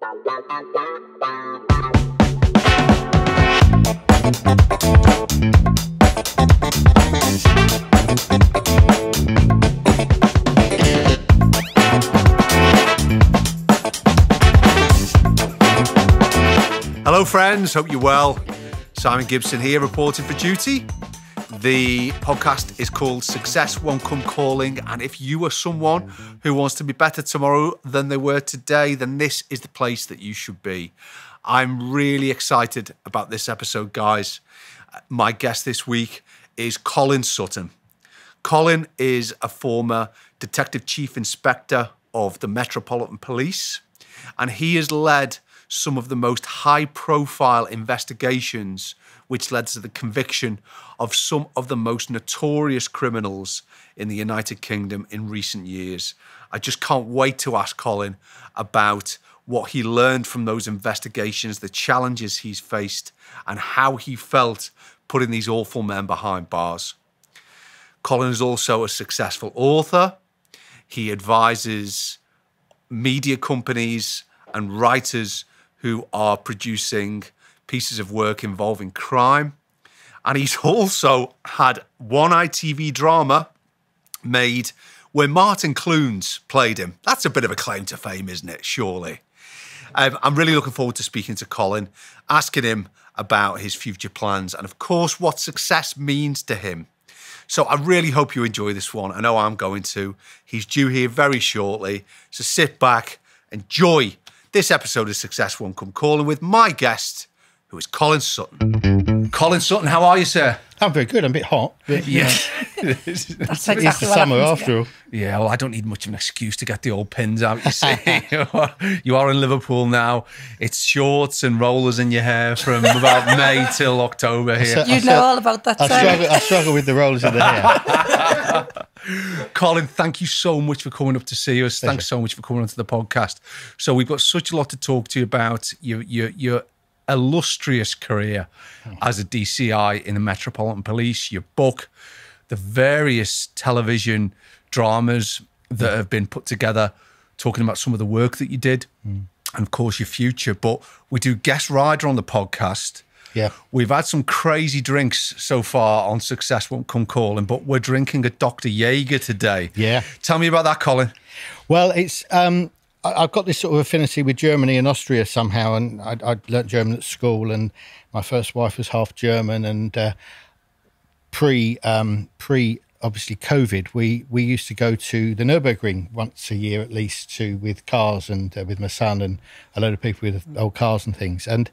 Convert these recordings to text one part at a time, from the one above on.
Hello friends, hope you're well. Simon Gibson here, reporting for duty. The podcast is called Success Won't Come Calling, and if you are someone who wants to be better tomorrow than they were today, then this is the place that you should be. I'm really excited about this episode, guys. My guest this week is Colin Sutton. Colin is a former Detective Chief Inspector of the Metropolitan Police, and he has led some of the most high-profile investigations which led to the conviction of some of the most notorious criminals in the United Kingdom in recent years. I just can't wait to ask Colin about what he learned from those investigations, the challenges he's faced, and how he felt putting these awful men behind bars. Colin is also a successful author. He advises media companies and writers who are producing pieces of work involving crime. And he's also had one ITV drama made where Martin Clunes played him. That's a bit of a claim to fame, isn't it? Surely. I'm really looking forward to speaking to Colin, asking him about his future plans and, of course, what success means to him. So I really hope you enjoy this one. I know I'm going to. He's due here very shortly. So sit back, enjoy this episode of Success Won't Come Calling with my guest, who is Colin Sutton. Colin Sutton, how are you, sir? I'm very good. I'm a bit hot. But, yeah. That's exactly it's the summer after all. Yeah, well, I don't need much of an excuse to get the old pins out, you see. You are in Liverpool now. It's shorts and rollers in your hair from about May till October here. You know all about that, I struggle with the rollers in the hair. Colin, thank you so much for coming up to see us. Pleasure. Thanks so much for coming onto the podcast. So we've got such a lot to talk to you about. Your illustrious career as a DCI in the Metropolitan Police, your book, the various television dramas that have been put together, talking about some of the work that you did, and of course your future. But we do guest rider on the podcast. Yeah, we've had some crazy drinks so far on Success Won't Come Calling, but we're drinking a Dr. Jaeger today. Yeah, tell me about that, Colin. Well, it's I've got this sort of affinity with Germany and Austria somehow, and I learnt German at school, and my first wife was half German, and pre obviously COVID, we used to go to the Nürburgring once a year at least with cars and with my son and a load of people with old cars and things, and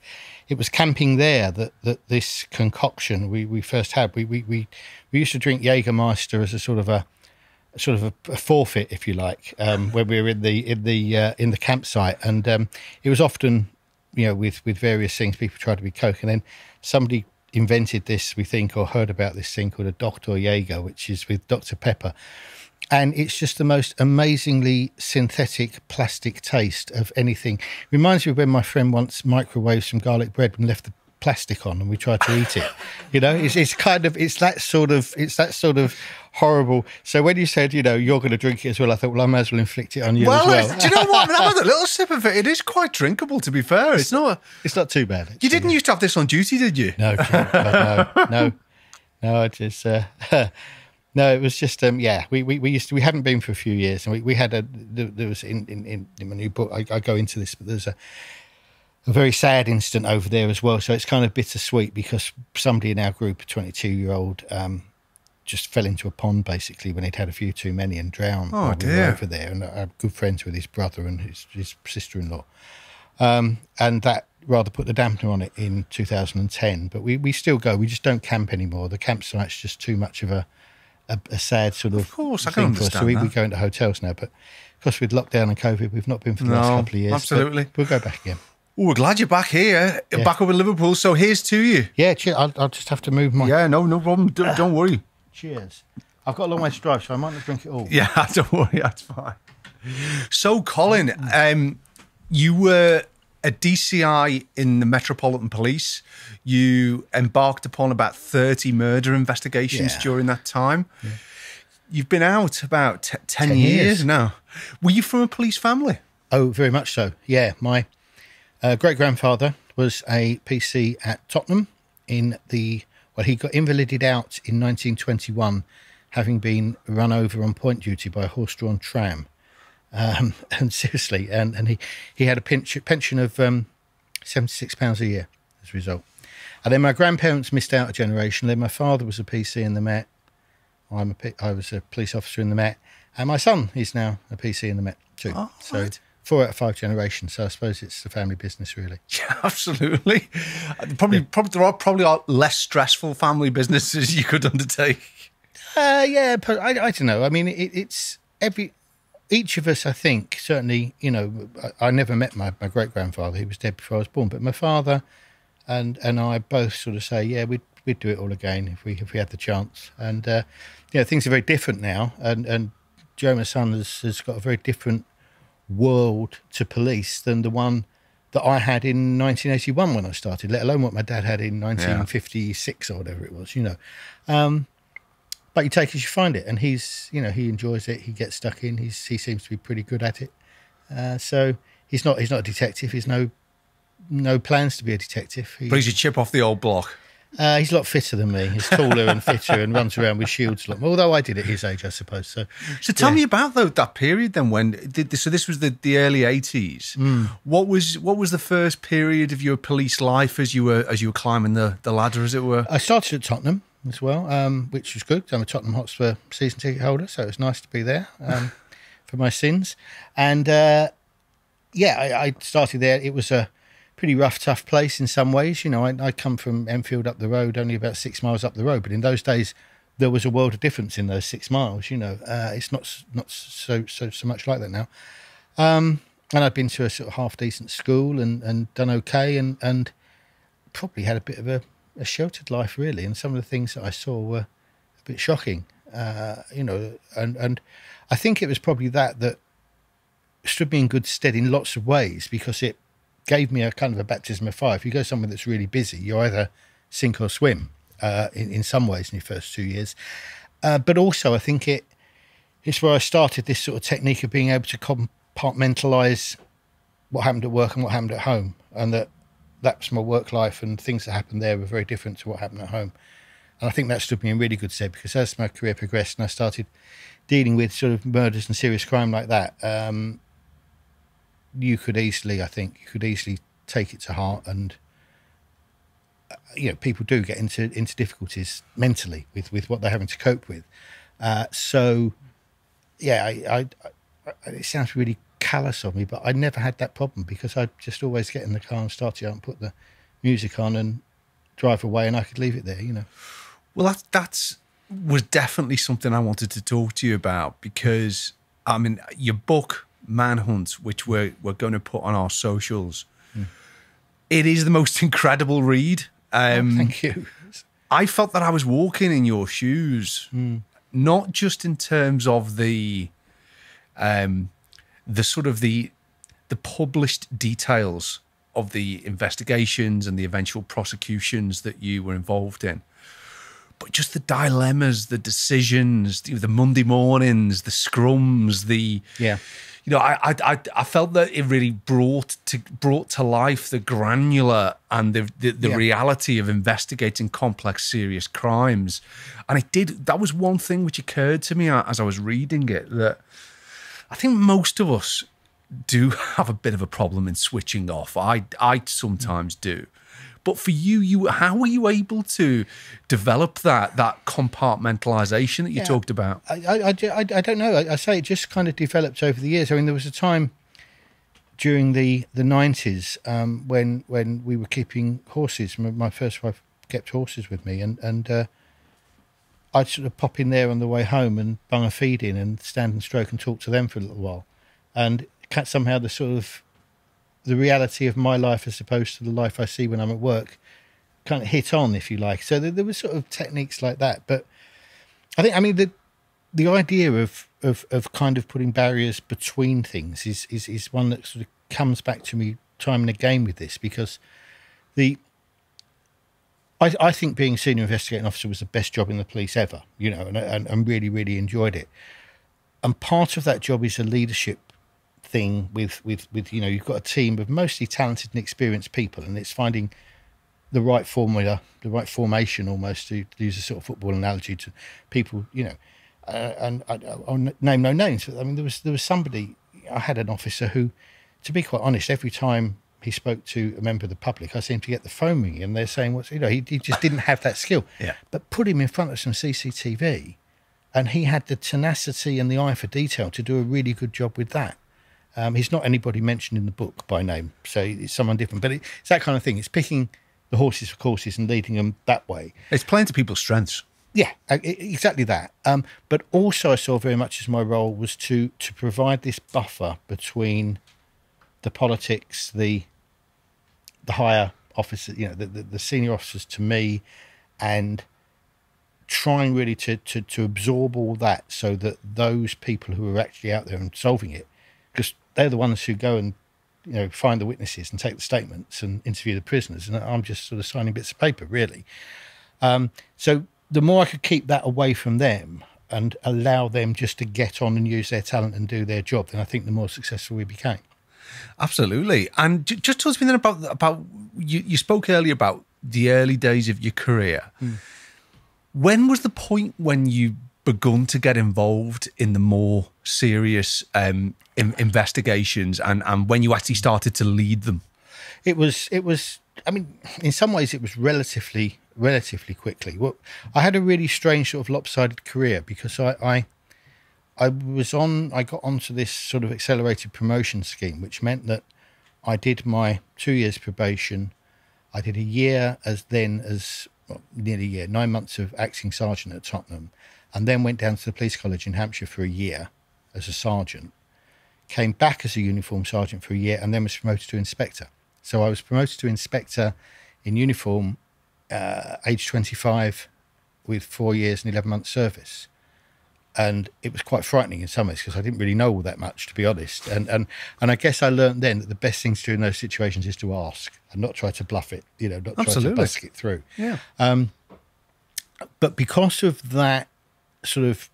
it was camping there that this concoction we first had. We used to drink Jägermeister as a sort of a forfeit, if you like, when we were in the campsite, and it was often, with various things, people tried to be Coke, and then somebody invented this, we think, or heard about this thing called a Dr. Jaeger, which is with Dr. Pepper, and it's just the most amazingly synthetic plastic taste of anything. Reminds me of when my friend once microwaved some garlic bread and left the plastic on, and we tried to eat it. It's that sort of horrible. So when you said, you're going to drink it as well, I thought, well, I might as well inflict it on you as well. Do you know what? I had a little sip of it. It is quite drinkable, to be fair. It's not too bad. Actually. You didn't used to have this on duty, did you? No, no. I just no. It was just we hadn't been for a few years, and we had there was in my new book. I go into this, but there's a very sad incident over there as well. So it's kind of bittersweet because somebody in our group, a 22-year-old, just fell into a pond basically when he'd had a few too many and drowned. Oh, dear. We were over there, and I'm good friends with his brother and his sister-in-law. And that rather put the dampener on it in 2010. But we still go. We just don't camp anymore. The campsite's just too much of a sad sort of course, I thing can for us. understand So we that. go into hotels now. But of course, with lockdown and COVID, we've not been for the last couple of years. Absolutely. We'll go back again. Oh, we're glad you're back here, back up in Liverpool. So here's to you. Yeah, cheers. I'll just have to move my... Yeah, no problem. Don't worry. Cheers. I've got a long way to drive, so I might not drink it all. Yeah, don't worry. That's fine. So, Colin, you were a DCI in the Metropolitan Police. You embarked upon about 30 murder investigations during that time. Yeah. You've been out about 10 years now. Were you from a police family? Oh, very much so. Yeah, Great-grandfather was a PC at Tottenham he got invalided out in 1921, having been run over on point duty by a horse-drawn tram. And seriously, and he had a pension of £76 a year as a result. And then my grandparents missed out a generation. Then my father was a PC in the Met. I was a police officer in the Met. And my son is now a PC in the Met too. Oh, so right. 4 out of 5 generations. So I suppose it's the family business, really. Yeah, absolutely. Probably there are less stressful family businesses you could undertake. Yeah, but I don't know. I mean, it's each of us, I think, certainly, I never met my great-grandfather. He was dead before I was born. But my father and I both sort of say, yeah, we'd do it all again if we had the chance. And, things are very different now. And Joe, my son, has got a very different world to police than the one that I had in 1981 when I started, let alone what my dad had in 1956 or whatever it was, But you take it as you find it, and he enjoys it. He gets stuck in. He seems to be pretty good at it. So he's not a detective. He's no plans to be a detective. But he's a chip off the old block. He's a lot fitter than me. He's taller and fitter and runs around with shields a lot more. Although I did at his age, I suppose. So tell me about that period then. So this was the early 80s. What was the first period of your police life as you were climbing the ladder, as it were? I started at Tottenham as well, which was good. I'm a Tottenham Hotspur season ticket holder, so it was nice to be there for my sins. And I started there. It was a pretty rough, tough place in some ways. I come from Enfield up the road, only about 6 miles up the road, but in those days there was a world of difference in those 6 miles. It's not so much like that now. And I'd been to a sort of half decent school and done okay, and probably had a bit of a sheltered life, really. And some of the things that I saw were a bit shocking, and I think it was probably that stood me in good stead in lots of ways, because it gave me a kind of a baptism of fire. If you go somewhere that's really busy, you either sink or swim in some ways in your first 2 years. But also I think it's where I started this sort of technique of being able to compartmentalise what happened at work and what happened at home, and that's my work life, and things that happened there were very different to what happened at home. And I think that stood me in really good stead, because as my career progressed and I started dealing with sort of murders and serious crime like that, you could easily take it to heart, and people do get into difficulties mentally with what they're having to cope with. It sounds really callous of me, but I never had that problem, because I'd just always get in the car and start it up and put the music on and drive away, and I could leave it there. Well, that was definitely something I wanted to talk to you about, because I mean, your book Manhunt, which we're going to put on our socials, it is the most incredible read. Thank you. I felt that I was walking in your shoes, not just in terms of the sort of the published details of the investigations and the eventual prosecutions that you were involved in, but just the dilemmas, the decisions, the Monday mornings, the scrums, I felt that it really brought to life the granular and the reality of investigating complex, serious crimes. And that was one thing which occurred to me as I was reading it, that I think most of us do have a bit of a problem in switching off. I sometimes do. But for you, how were you able to develop that compartmentalization that you talked about? I don't know. I say it just kind of developed over the years. I mean, there was a time during the 90s when we were keeping horses. My first wife kept horses with me, and I'd sort of pop in there on the way home and bung a feed in and stand and stroke and talk to them for a little while. And somehow the reality of my life as opposed to the life I see when I'm at work kind of hit on, if you like. So there were sort of techniques like that. But I mean, the idea of kind of putting barriers between things is one that sort of comes back to me time and again with this, because I think being senior investigating officer was the best job in the police ever, and really, really enjoyed it. And part of that job is a leadership thing with you've got a team of mostly talented and experienced people, and it's finding the right formula, the right formation, almost to use a sort of football analogy to people, and I'll name no names, but I mean there was somebody. I had an officer who, to be quite honest, every time he spoke to a member of the public, I seemed to get the phone ringing, and they're saying, he just didn't have that skill. Yeah. But put him in front of some CCTV, and he had the tenacity and the eye for detail to do a really good job with that. He's not anybody mentioned in the book by name, so it's someone different. But it's that kind of thing. It's picking the horses for courses and leading them that way. It's playing to people's strengths. Yeah, exactly that. But also I saw very much as my role was to provide this buffer between the politics, the higher officers, the senior officers to me, and trying really to absorb all that so that those people who are actually out there and solving it, because they're the ones who go and find the witnesses and take the statements and interview the prisoners, and I'm just sort of signing bits of paper, really. So the more I could keep that away from them and allow them just to get on and use their talent and do their job, then I think the more successful we became. Absolutely. And just talk to me then about you spoke earlier about the early days of your career. When was the point when you begun to get involved in the more serious investigations and when you actually started to lead them? It was. I mean, in some ways, it was relatively quickly. Well, I had a really strange sort of lopsided career because I got onto this sort of accelerated promotion scheme, which meant that I did my 2 years probation. I did a year nearly a year, 9 months of acting sergeant at Tottenham, and then went down to the police college in Hampshire for a year as a sergeant, came back as a uniform sergeant for a year, and then was promoted to inspector. So I was promoted to inspector in uniform, age 25, with 4 years and 11 months service. And it was quite frightening in some ways because I didn't really know all that much, to be honest. And I guess I learned then that the best thing to do in those situations is to ask and not try to bluff it, not try to busk it through. Yeah. But because of that sort of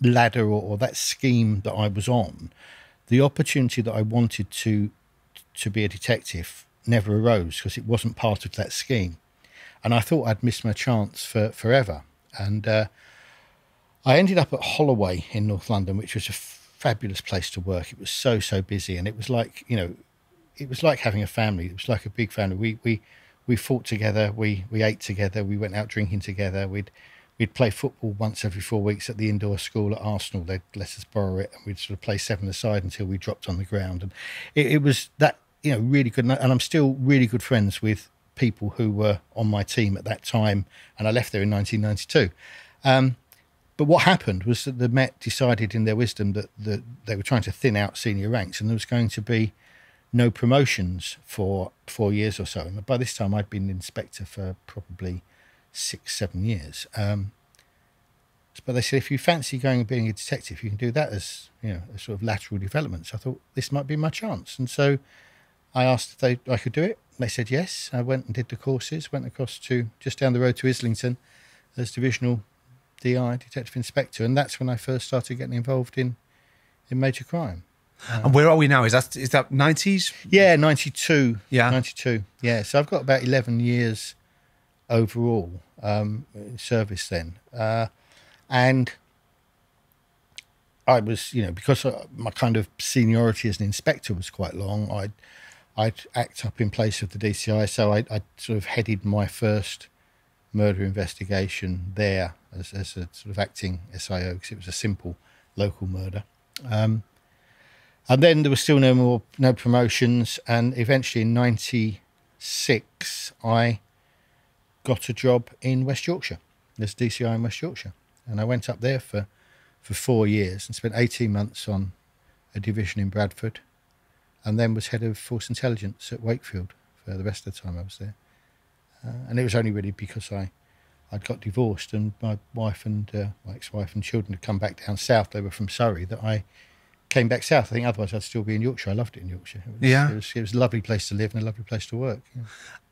ladder or that scheme that I was on, the opportunity that I wanted to be a detective never arose because it wasn't part of that scheme. And I thought I'd missed my chance forever. And I ended up at Holloway in North London, which was a fabulous place to work. It was so busy, and it was like, it was like having a family. It was like a big family. We fought together, we ate together, we went out drinking together. We'd play football once every 4 weeks at the indoor school at Arsenal. They'd let us borrow it, and we'd sort of play 7-a-side until we dropped on the ground. And it was that, really good. And I'm still really good friends with people who were on my team at that time, and I left there in 1992. But what happened was that the Met decided in their wisdom that they were trying to thin out senior ranks, and there was going to be no promotions for 4 years or so. And by this time, I'd been inspector for probably 6-7 years. But they said, if you fancy going and being a detective, you can do that as a sort of lateral development. So I thought this might be my chance. And so I asked if I could do it. They said yes. I went and did the courses, went across to just down the road to Islington as divisional DI, detective inspector, and that's when I first started getting involved in major crime. And where are we now? Is that 90s? Yeah, 92. Yeah. 92. Yeah, so I've got about 11 years overall in service then. And I was, because my kind of seniority as an inspector was quite long, I'd act up in place of the DCI, so I sort of headed my first murder investigation there as a sort of acting SIO, because it was a simple local murder. And then there was still no promotions, and eventually in 96 I got a job in West Yorkshire as DCI in West Yorkshire, and I went up there for 4 years and spent 18 months on a division in Bradford, and then was head of force intelligence at Wakefield for the rest of the time I was there. And it was only really because I'd got divorced, and my wife and my ex-wife and children had come back down south. They were from Surrey, that I came back south. I think otherwise I'd still be in Yorkshire. I loved it in Yorkshire. It was a lovely place to live and a lovely place to work. Yeah.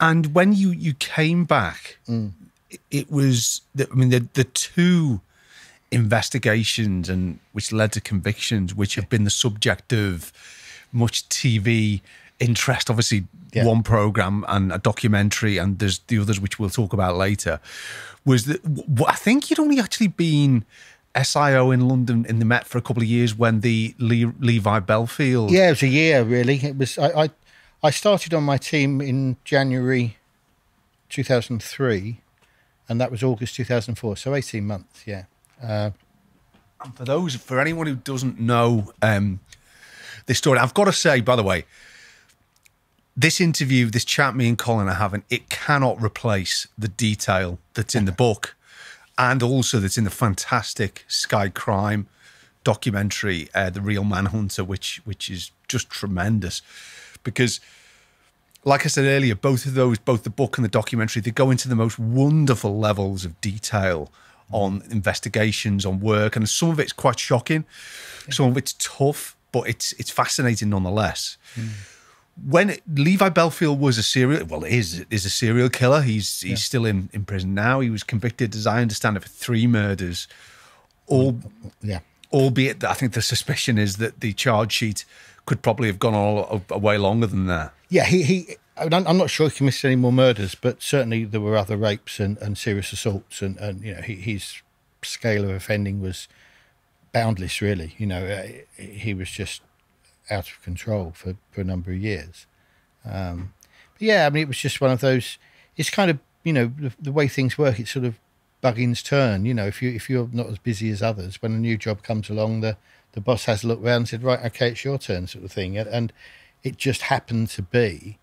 And when you came back, it was, the two investigations and which led to convictions, which have been the subject of much TV interest. Obviously, one program and a documentary, and there's the others which we'll talk about later. Was that I think you'd only actually been SIO in London in the Met for a couple of years when the Levi Bellfield. Yeah, it was a year really. It was I started on my team in January 2003, and that was August 2004. So 18 months. Yeah. And for anyone who doesn't know this story, I've got to say, by the way, this interview, this chat me and Colin are having, it cannot replace the detail that's in the book, and also that's in the fantastic Sky Crime documentary, The Real Manhunter, which is just tremendous. Because, like I said earlier, both of those, both the book and the documentary, they go into the most wonderful levels of detail on investigations, on work, and some of it's quite shocking, some of it's tough, but it's fascinating nonetheless. When Levi Bellfield was a is a serial killer. He's still in prison now. He was convicted, as I understand it, for 3 murders. Albeit that I think the suspicion is that the charge sheet could probably have gone a way longer than that. Yeah, I'm not sure he committed any more murders, but certainly there were other rapes and serious assaults, and his scale of offending was boundless. Really, he was just out of control for a number of years. But yeah, I mean, it was just one of those. It's kind of the way things work. It's sort of Buggins' turn. If you're not as busy as others, when a new job comes along, the boss has a look around and said, right, okay, it's your turn, sort of thing. And it just happened to be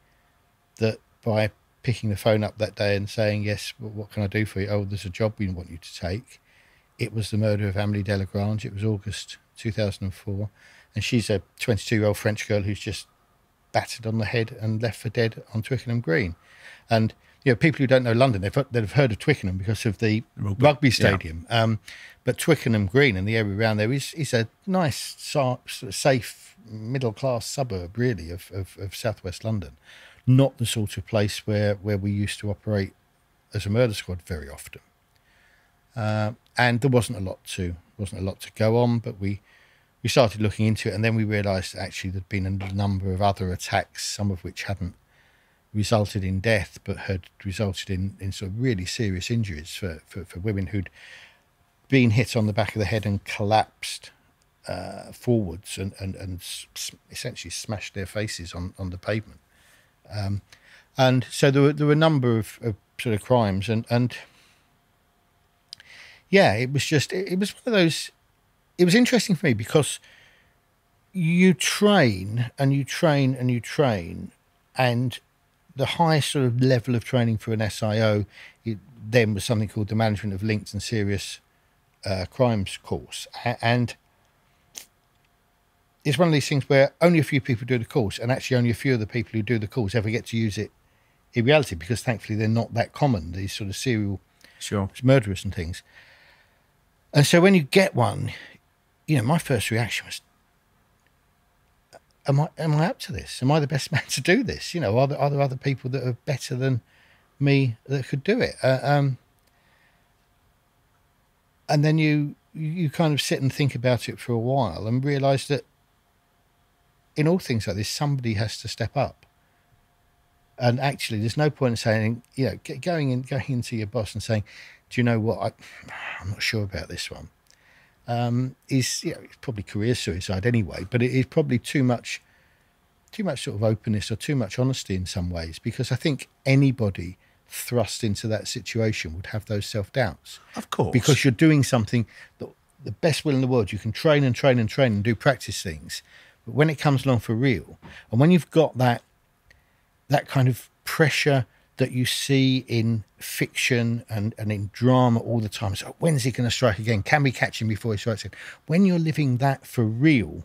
that by picking the phone up that day and saying, yes, what can I do for you? Oh, there's a job we want you to take. It was the murder of Amélie de Grange. It was August 2004. And she's a 22-year-old French girl who's just battered on the head and left for dead on Twickenham Green. And people who don't know London, they've heard of Twickenham because of the rugby stadium. Yeah. But Twickenham Green and the area around there is a nice, sort of safe, middle-class suburb, really, of southwest London. Not the sort of place where we used to operate as a murder squad very often. And there wasn't a lot to go on, but we started looking into it, and then we realised actually there'd been a number of other attacks, some of which hadn't resulted in death, but had resulted in sort of really serious injuries for women who'd been hit on the back of the head and collapsed forwards and essentially smashed their faces on the pavement. And so there were a number of sort of crimes, and yeah, it was one of those. It was interesting for me because you train and you train and you train, and the highest sort of level of training for an SIO then was something called the Management of Linked and Serious Crimes course. And it's one of these things where only a few people do the course, and actually only a few of the people who do the course ever get to use it in reality, because thankfully they're not that common, these sort of serial murderers and things. And so when you get one, my first reaction was, am I up to this? Am I the best man to do this? Are there other people that are better than me that could do it? And then you kind of sit and think about it for a while and realise that in all things like this, somebody has to step up. And actually, there's no point in saying, going into your boss and saying, do you know what, I'm not sure about this one. It's probably career suicide anyway, but it is probably too much sort of openness or too much honesty in some ways, because I think anybody thrust into that situation would have those self-doubts. Of course. Because you're doing something that the best will in the world, you can train and train and train and do practice things, but when it comes along for real, and when you've got that kind of pressure that you see in fiction and in drama all the time. So when's he going to strike again? Can we catch him before he strikes again? When you're living that for real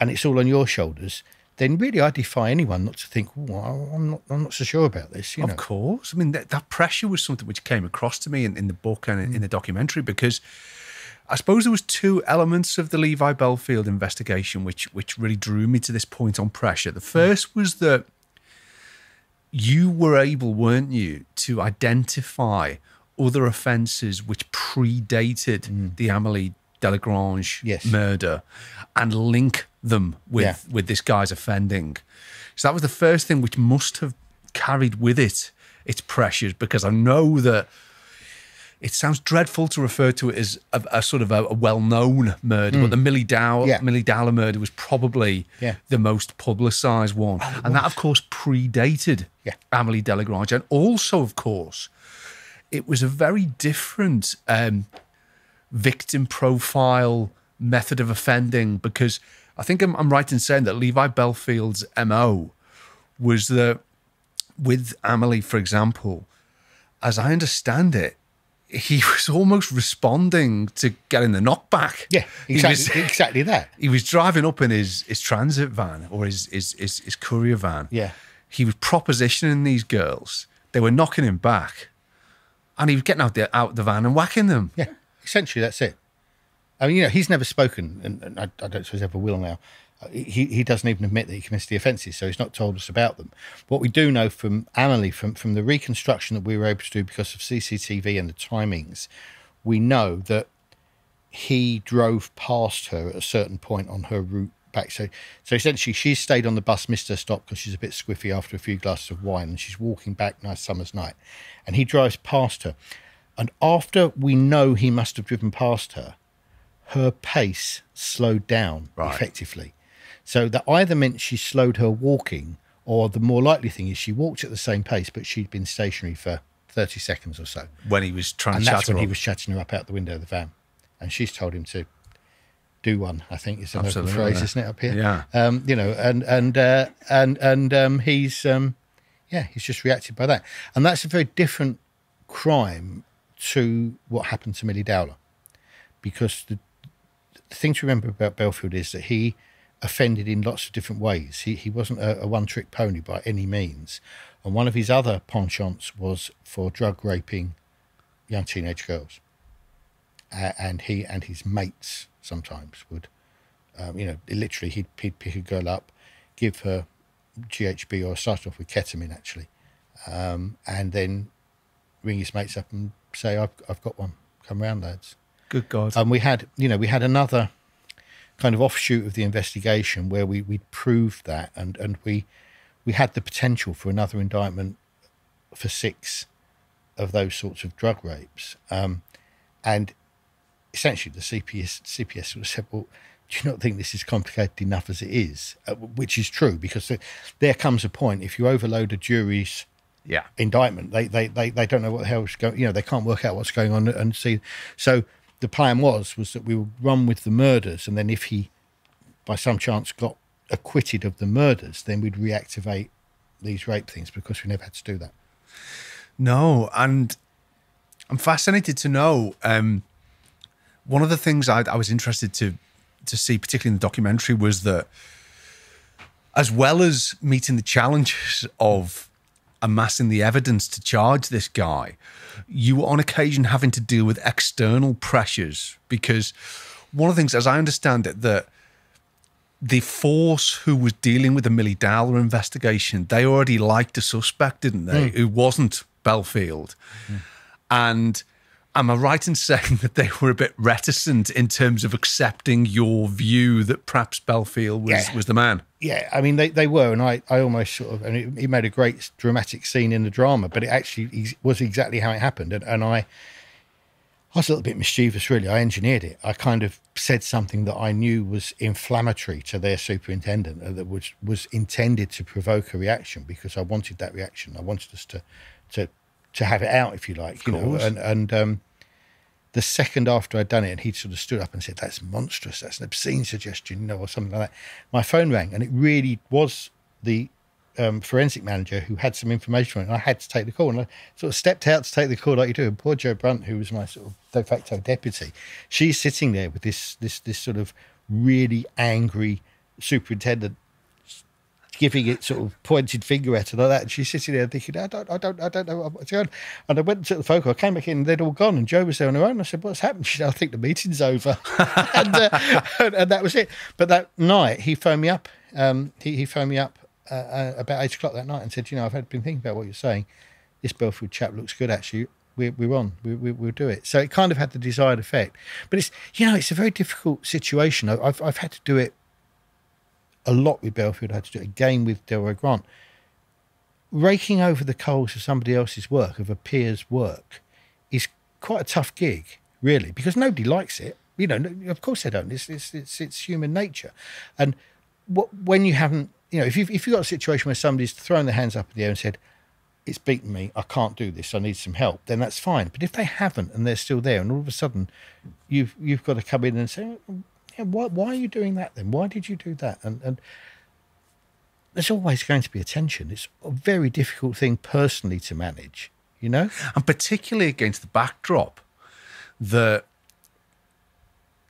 and it's all on your shoulders, then really I defy anyone not to think, I'm not so sure about this. Of course. I mean, that pressure was something which came across to me in the book and in the documentary, because I suppose there was 2 elements of the Levi Bellfield investigation which really drew me to this point on pressure. The first was that you were able, weren't you, to identify other offences which predated the Amélie Delagrange Yes. murder and link them with this guy's offending. So that was the first thing, which must have carried with it its pressures, because I know that it sounds dreadful to refer to it as a sort of a well-known murder, but the Millie Dowler murder was probably the most publicised one. And that, of course, predated Amélie Delagrange. And also, of course, it was a very different victim profile method of offending, because I think I'm right in saying that Levi Bellfield's MO was that with Amélie, for example, as I understand it, he was almost responding to getting the knockback. Yeah, exactly that. He was driving up in his transit van or his courier van. Yeah. He was propositioning these girls. They were knocking him back. And he was getting out the van and whacking them. Yeah, essentially that's it. I mean, he's never spoken, and I don't suppose ever will now. He doesn't even admit that he commits the offences, so he's not told us about them. What we do know from Amélie, from the reconstruction that we were able to do because of CCTV and the timings, we know that he drove past her at a certain point on her route back. So essentially, she stayed on the bus, missed her stop because she's a bit squiffy after a few glasses of wine, and she's walking back, nice summer's night, and he drives past her. And after we know he must have driven past her, her pace slowed down effectively. So that either meant she slowed her walking, or the more likely thing is she walked at the same pace, but she'd been stationary for 30 seconds or so. When he was trying to chat her up. And that's when he was chatting her up out the window of the van. And she's told him to do one, I think is the local phrase, isn't it, up here? Yeah. He's just reacted by that. And that's a very different crime to what happened to Millie Dowler. Because the thing to remember about Bellfield is that he offended in lots of different ways. He wasn't a one-trick pony by any means. And one of his other penchants was for drug raping young teenage girls. And he and his mates sometimes would, literally he'd pick a girl up, give her GHB, or start off with ketamine actually, and then ring his mates up and say, I've got one, come round lads. Good God. And we had another kind of offshoot of the investigation where we'd proved that, and we had the potential for another indictment for 6 of those sorts of drug rapes. And essentially the CPS sort of said, well, do you not think this is complicated enough as it is? Which is true, because there comes a point, if you overload a jury's indictment, they don't know what the hell's going, they can't work out what's going on and see. So the plan was that we would run with the murders, and then if he, by some chance, got acquitted of the murders, then we'd reactivate these rape things, because we never had to do that. No, and I'm fascinated to know, one of the things I was interested to see, particularly in the documentary, was that as well as meeting the challenges of amassing the evidence to charge this guy, you were on occasion having to deal with external pressures, because one of the things, as I understand it, that the force who was dealing with the Millie Dowler investigation, they already liked a suspect, didn't they, who wasn't Bellfield. And am I right in saying that they were a bit reticent in terms of accepting your view that perhaps Bellfield was the man? Yeah, I mean, they were, and I almost sort of, and he made a great dramatic scene in the drama, but it actually was exactly how it happened. And I was a little bit mischievous, really. I engineered it. I kind of said something that I knew was inflammatory to their superintendent, that was intended to provoke a reaction, because I wanted that reaction. I wanted us to have it out, if you like, and the second after I'd done it, and he'd sort of stood up and said, that's monstrous, that's an obscene suggestion, or something like that, my phone rang, and it really was the forensic manager who had some information on it, and I had to take the call, and I sort of stepped out to take the call like you do, and poor Jo Brunt, who was my sort of de facto deputy, she's sitting there with this sort of really angry superintendent giving it sort of pointed finger at her like that, and she's sitting there thinking, I don't know what's going on. And I went and took the phone call, I came back in and they'd all gone, and Jo was there on her own. I said, what's happened? She said, I think the meeting's over. and that was it. But that night he phoned me up. He phoned me up about 8 o'clock that night and said, I've been thinking about what you're saying. This Bellfield chap looks good, actually. we're on. We'll do it. So it kind of had the desired effect. But it's a very difficult situation. I've had to do it a lot with Bellfield. I had to do it again with Delroy Grant. Raking over the coals of somebody else's work, of a peer's work, is quite a tough gig, really, because nobody likes it. Of course they don't. It's human nature. And when you haven't, if you've got a situation where somebody's thrown their hands up in the air and said, it's beaten me, I can't do this, I need some help, then that's fine. But if they haven't and they're still there, and all of a sudden you've got to come in and say, why are you doing that then? Why did you do that? And there's always going to be a tension. It's a very difficult thing personally to manage, And particularly against the backdrop that,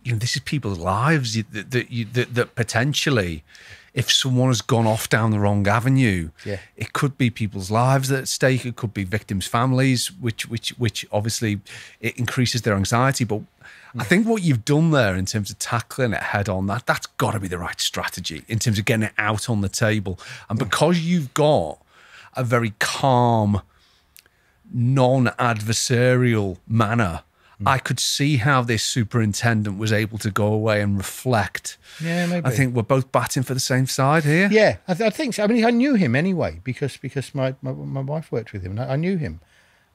this is people's lives that potentially, if someone has gone off down the wrong avenue, it could be people's lives that are at stake. It could be victims' families, which obviously it increases their anxiety. But I think what you've done there in terms of tackling it head on, that's got to be the right strategy in terms of getting it out on the table. And because you've got a very calm, non-adversarial manner, I could see how this superintendent was able to go away and reflect. Yeah, maybe. I think we're both batting for the same side here. Yeah, I think so. I mean, I knew him anyway because my wife worked with him, and I knew him.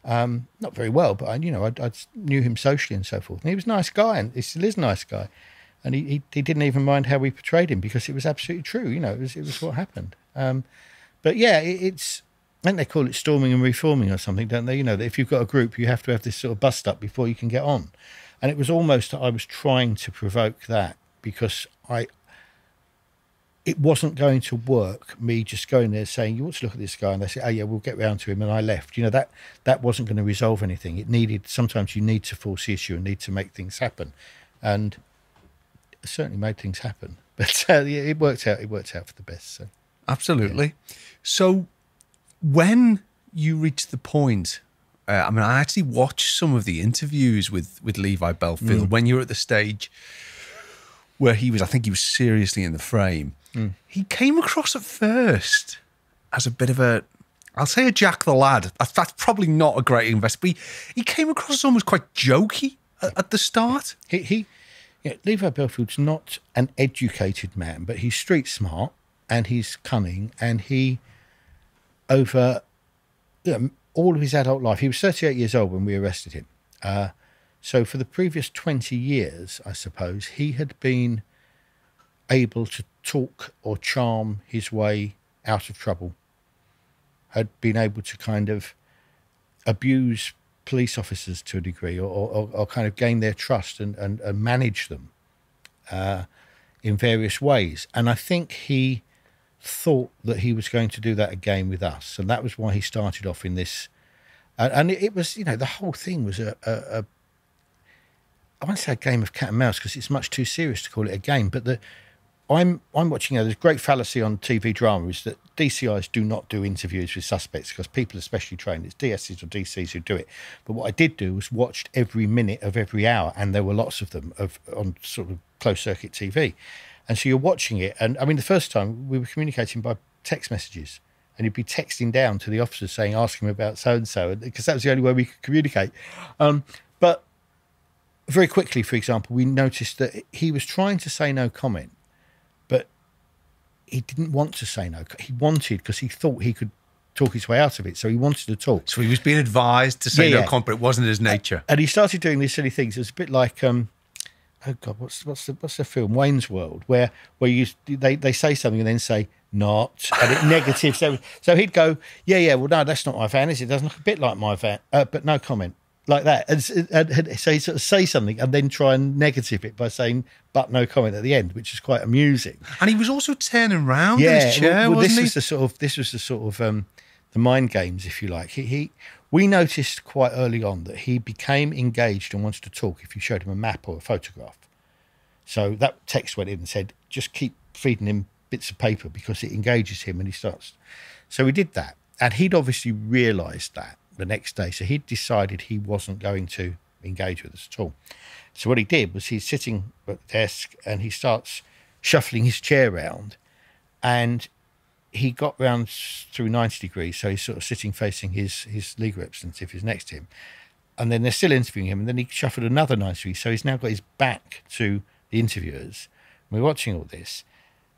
Not very well, but I knew him socially and so forth. And he was a nice guy, and he still is a nice guy. And he didn't even mind how we portrayed him because it was absolutely true. It was what happened. But yeah, it's. I think they call it storming and reforming or something, don't they? That if you've got a group, you have to have this sort of bust up before you can get on. And it was almost I was trying to provoke that because it wasn't going to work, me just going there saying, you ought to look at this guy. And they say, oh, yeah, we'll get round to him. And I left. That wasn't going to resolve anything. Sometimes you need to force the issue and need to make things happen. And it certainly made things happen. But it worked out. It worked out for the best. So. Absolutely. Yeah. So when you reach the point, I actually watched some of the interviews with Levi Bellfield when you were at the stage where I think he was seriously in the frame. He came across at first as a bit of I'll say a Jack the Lad. That's probably not a great investment, but he came across as almost quite jokey at the start. Levi Bellfield's not an educated man, but he's street smart and he's cunning, and he, over all of his adult life, he was 38 years old when we arrested him. So for the previous 20 years, I suppose, he had been able to talk or charm his way out of trouble, had been able to kind of abuse police officers to a degree or kind of gain their trust and manage them in various ways. And I think he thought that he was going to do that again with us. And that was why he started off in this. And it was, the whole thing was I won't say a game of cat and mouse because it's much too serious to call it a game, but I'm watching, there's a great fallacy on TV drama is that DCIs do not do interviews with suspects because people are specially trained. It's DSs or DCs who do it. But what I did do was watched every minute of every hour, and there were lots of them on sort of closed circuit TV. And so you're watching it. And I mean, the first time we were communicating by text messages, and you'd be texting down to the officers saying, ask him about so-and-so, because that was the only way we could communicate. But very quickly, for example, we noticed that he was trying to say no comment, but he didn't want to say no. He wanted, because he thought he could talk his way out of it, so he wanted to talk. So he was being advised to say no comment, but it wasn't his nature. And he started doing these silly things. It was a bit like, oh God, what's the film? Wayne's World, where they say something and then say not, and it negative. So he'd go, yeah, well, no, that's not my van, is it? It doesn't look a bit like my van, but no comment. Like that, and so he sort of say something and then try and negative it by saying "but no comment" at the end, which is quite amusing. And he was also turning around in his chair, wasn't he? This was the sort of the mind games, if you like. We noticed quite early on that he became engaged and wanted to talk if you showed him a map or a photograph. So that text went in and said, "Just keep feeding him bits of paper because it engages him," and he starts. So we did that, and he'd obviously realised that the next day. So he'd decided he wasn't going to engage with us at all. So what he did was he's sitting at the desk and he starts shuffling his chair round, and he got round through 90 degrees. So he's sort of sitting facing his legal representative who's next to him. and then they're still interviewing him, and then he shuffled another 93, so he's now got his back to the interviewers. We're watching all this,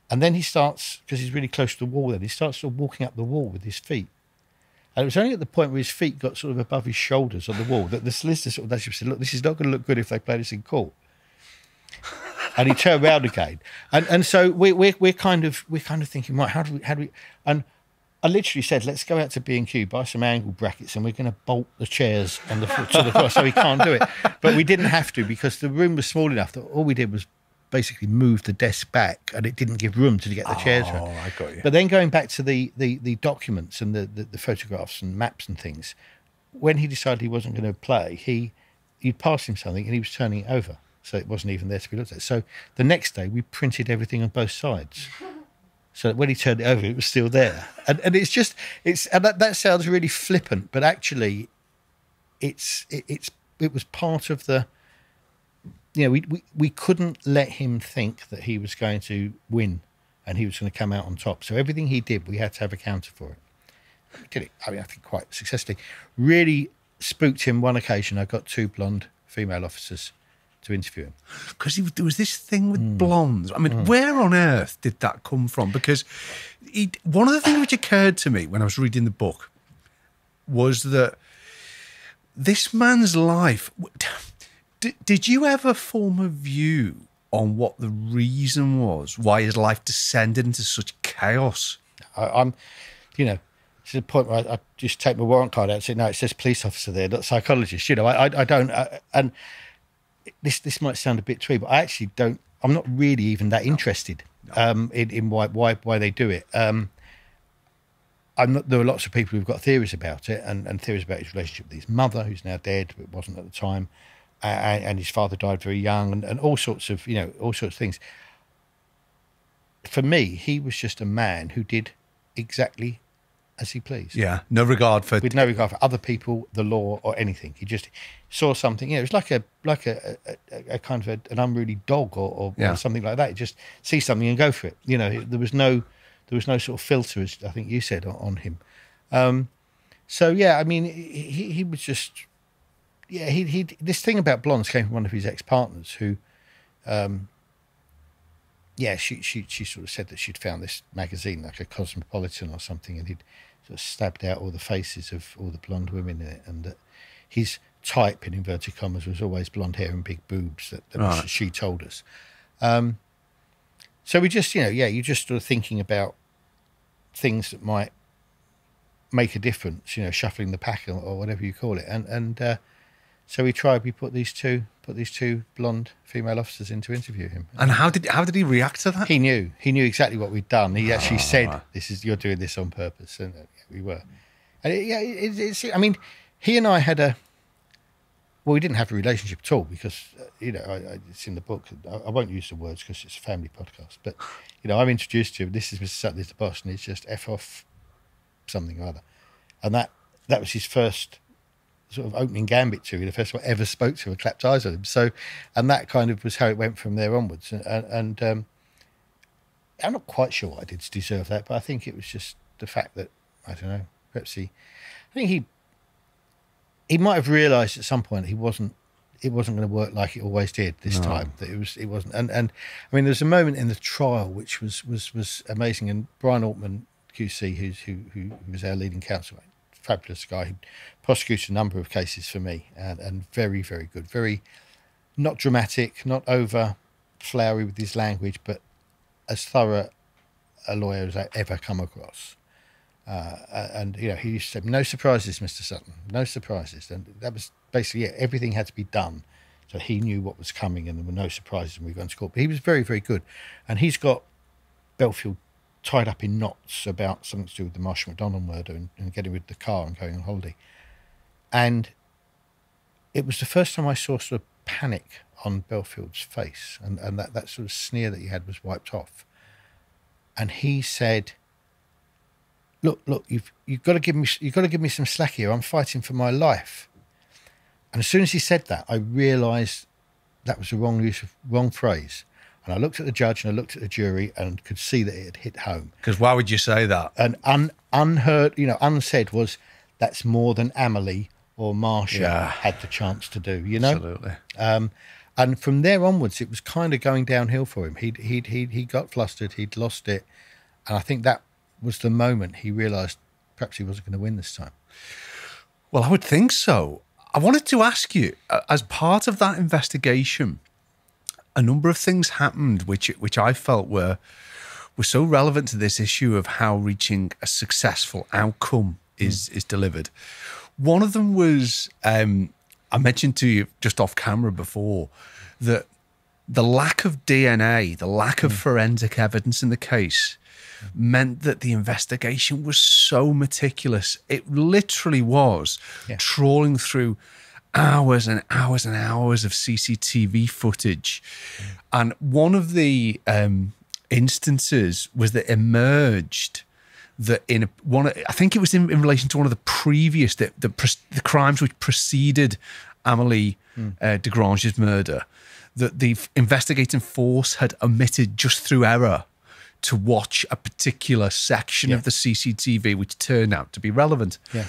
and then he starts, because he's really close to the wall, then he starts sort of walking up the wall with his feet. And it was only at the point where his feet got sort of above his shoulders on the wall that the solicitor sort of said, look, this is not going to look good if they play this in court. And he turned around again. And so we're kind of thinking, right, how do we, and I literally said, let's go out to B&Q, buy some angle brackets, and we're going to bolt the chairs and to the floor so he can't do it. But we didn't have to, because the room was small enough that all we did was basically move the desk back, and it didn't give room to get the chairs around. Oh, I got you. But then going back to the documents and the photographs and maps and things, when he decided he wasn't going to play, you'd passed him something and he was turning it over, so it wasn't even there to be looked at. So the next day we printed everything on both sides, so that when he turned it over, it was still there. And and that sounds really flippant, but actually, it was part of the. You know, we couldn't let him think that he was going to win and he was going to come out on top. So everything he did, we had to have a counter for it. We did it, I think, quite successfully. Really spooked him one occasion. I got 2 blonde female officers to interview him. Because there was this thing with blondes. I mean, where on earth did that come from? Because one of the things which occurred to me when I was reading the book was that this man's life... Did you ever form a view on what the reason was why his life descended into such chaos? I'm, to the point where I just take my warrant card out and say, no, it says police officer there, not psychologist. I don't, and this might sound a bit twee, but I actually don't. I'm not really even that interested in why they do it. There are lots of people who've got theories about it, and theories about his relationship with his mother, who's now dead, but wasn't at the time. And his father died very young, and all sorts of things. For me, he was just a man who did exactly as he pleased. Yeah, with no regard for other people, the law, or anything. He just saw something. It was like a kind of an unruly dog or something like that. He just see something and go for it. There was no sort of filter, as I think you said, on him. So yeah, I mean, he was just. Yeah, he this thing about blondes came from one of his ex-partners who, she sort of said that she'd found this magazine, like a Cosmopolitan or something, and he'd sort of stabbed out all the faces of all the blonde women in it, and that his type, in inverted commas, was always blonde hair and big boobs, that she told us. So we just, you're just sort of thinking about things that might make a difference, shuffling the pack or whatever you call it, and so we put these two blonde female officers in to interview him. And how did he react to that? He knew exactly what we'd done. He actually said, "You're doing this on purpose," and we were. And I mean, he and I had we didn't have a relationship at all, because it's in the book. I won't use the words because it's a family podcast, but I'm introduced to him. This is Mr. Sutton, he's the boss, and he's just F off something or other, and that was his first sort of opening gambit to me, the first one I ever spoke to and clapped eyes on him. So, and that kind of was how it went from there onwards. And I'm not quite sure what I did to deserve that, but I think it was just the fact that, I don't know, perhaps I think he might have realised at some point it wasn't going to work like it always did this time. That it wasn't. And I mean, there's a moment in the trial which was amazing. And Brian Altman, QC, who was our leading counsel, fabulous guy who prosecuted a number of cases for me, and very, very good, very not dramatic, not over flowery with his language, but as thorough a lawyer as I ever come across. And he used to say, "No surprises, Mr. Sutton, no surprises," and that was basically it. Everything had to be done, so he knew what was coming, and there were no surprises when we went to court. But he was very, very good, and he's got Bellfield tied up in knots about something to do with the Marshall McDonald murder and getting rid of the car and going on holiday. And it was the first time I saw sort of panic on Bellfield's face, and that sort of sneer that he had was wiped off. And he said, look, you've got to give me some slack here. I'm fighting for my life. And as soon as he said that, I realised that was the wrong phrase. And I looked at the judge and I looked at the jury and could see that it had hit home. Because why would you say that? And unsaid was, "That's more than Amelie or Marsha had the chance to do, you know? Absolutely. And from there onwards, it was kind of going downhill for him. He got flustered, he'd lost it. And I think that was the moment he realised perhaps he wasn't going to win this time. Well, I would think so. I wanted to ask you, as part of that investigation, a number of things happened which I felt were so relevant to this issue of how reaching a successful outcome is delivered. One of them was, I mentioned to you just off camera before, that the lack of DNA, the lack of forensic evidence in the case meant that the investigation was so meticulous. It literally was trawling through hours and hours and hours of CCTV footage. And one of the instances was that emerged that I think it was in relation to one of the previous, the crimes which preceded Amélie de Grange's murder, that the investigating force had omitted just through error to watch a particular section of the CCTV, which turned out to be relevant. Yeah.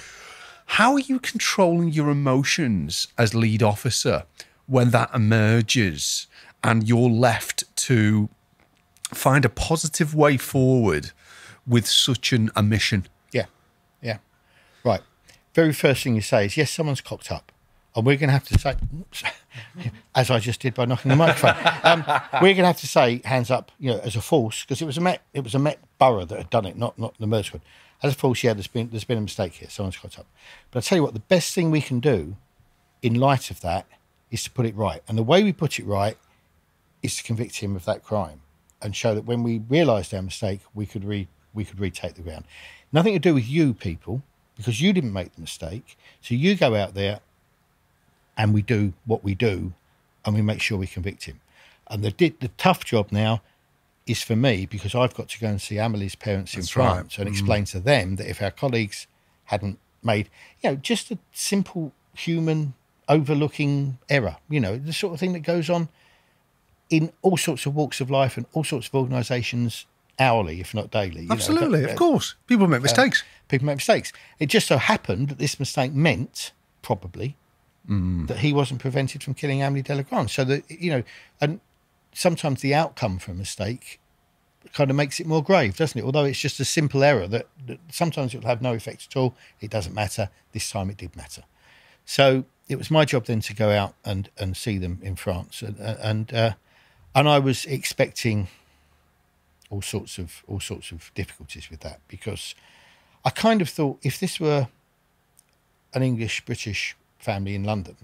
How are you controlling your emotions as lead officer when that emerges and you're left to find a positive way forward with such an omission? Yeah. Right. Very first thing you say is, yes, someone's cocked up. And we're going to have to say, as I just did by knocking the microphone, we're going to have to say hands up, as a force, because it was a Met borough that had done it, not the Mercer one. As a force, there's been a mistake here. Someone's got up. But I'll tell you what, the best thing we can do in light of that is to put it right. And the way we put it right is to convict him of that crime and show that when we realised our mistake, we could retake the ground. Nothing to do with you people, because you didn't make the mistake. So you go out there and we do what we do and we make sure we convict him. And the tough job now is for me, because I've got to go and see Amélie's parents in France and explain to them that if our colleagues hadn't made, just a simple human overlooking error, the sort of thing that goes on in all sorts of walks of life and all sorts of organisations hourly, if not daily. Absolutely, of course. People make mistakes. It just so happened that this mistake meant, probably, that he wasn't prevented from killing Amélie de Grange. So that, and sometimes the outcome from a mistake kind of makes it more grave, doesn't it? Although it's just a simple error that sometimes it'll have no effect at all. It doesn't matter. This time it did matter. So it was my job then to go out and see them in France. And I was expecting all sorts of difficulties with that, because I kind of thought if this were an English-British family in London,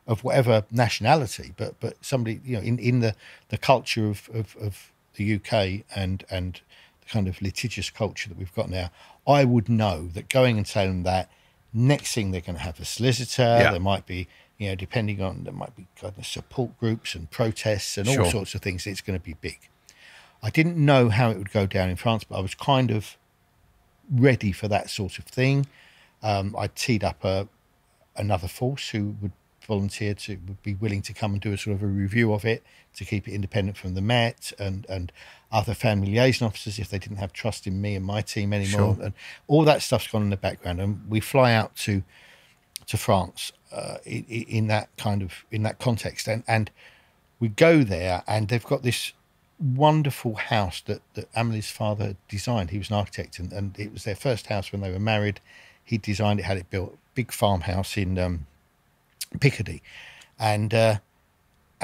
of whatever nationality, but somebody, in the culture of the UK and the kind of litigious culture that we've got now, I would know that going and telling them that, next thing they're going to have a solicitor, there might be, depending on, there might be kind of support groups and protests and all sorts of things. It's going to be big. I didn't know how it would go down in France, but I was kind of ready for that sort of thing. I teed up another force who would would be willing to come and do a sort of a review of it to keep it independent from the Met and other family liaison officers if they didn't have trust in me and my team anymore. And all that stuff's gone in the background. And we fly out to France in that context. And we go there and they've got this wonderful house that Amélie's father had designed. He was an architect and it was their first house when they were married. He designed it, had it built, big farmhouse in Picardy, and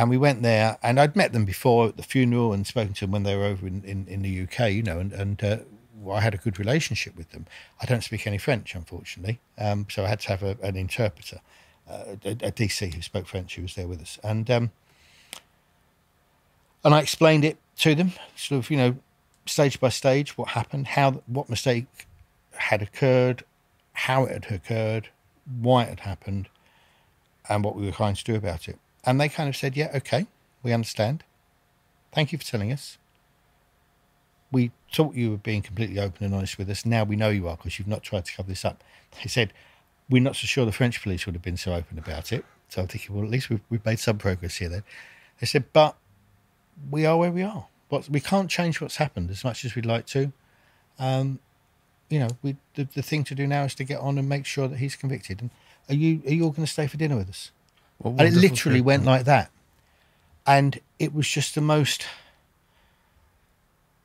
we went there, and I'd met them before at the funeral and spoken to them when they were over in the UK, and I had a good relationship with them. I don't speak any French, unfortunately, so I had to have an interpreter, a DC who spoke French, who was there with us, and I explained it to them, sort of, stage by stage, what happened, what mistake had occurred, how it had occurred, why it had happened, and what we were trying to do about it. And they kind of said, yeah, okay, we understand. Thank you for telling us. We thought you were being completely open and honest with us. Now we know you are, because you've not tried to cover this up. They said, we're not so sure the French police would have been so open about it. So I'm thinking, well, at least we've made some progress here then. They said, but we are where we are. We can't change what's happened as much as we'd like to. The thing to do now is to get on and make sure that he's convicted. And are you all going to stay for dinner with us? What And it wonderful literally people. went like that. And it was just the most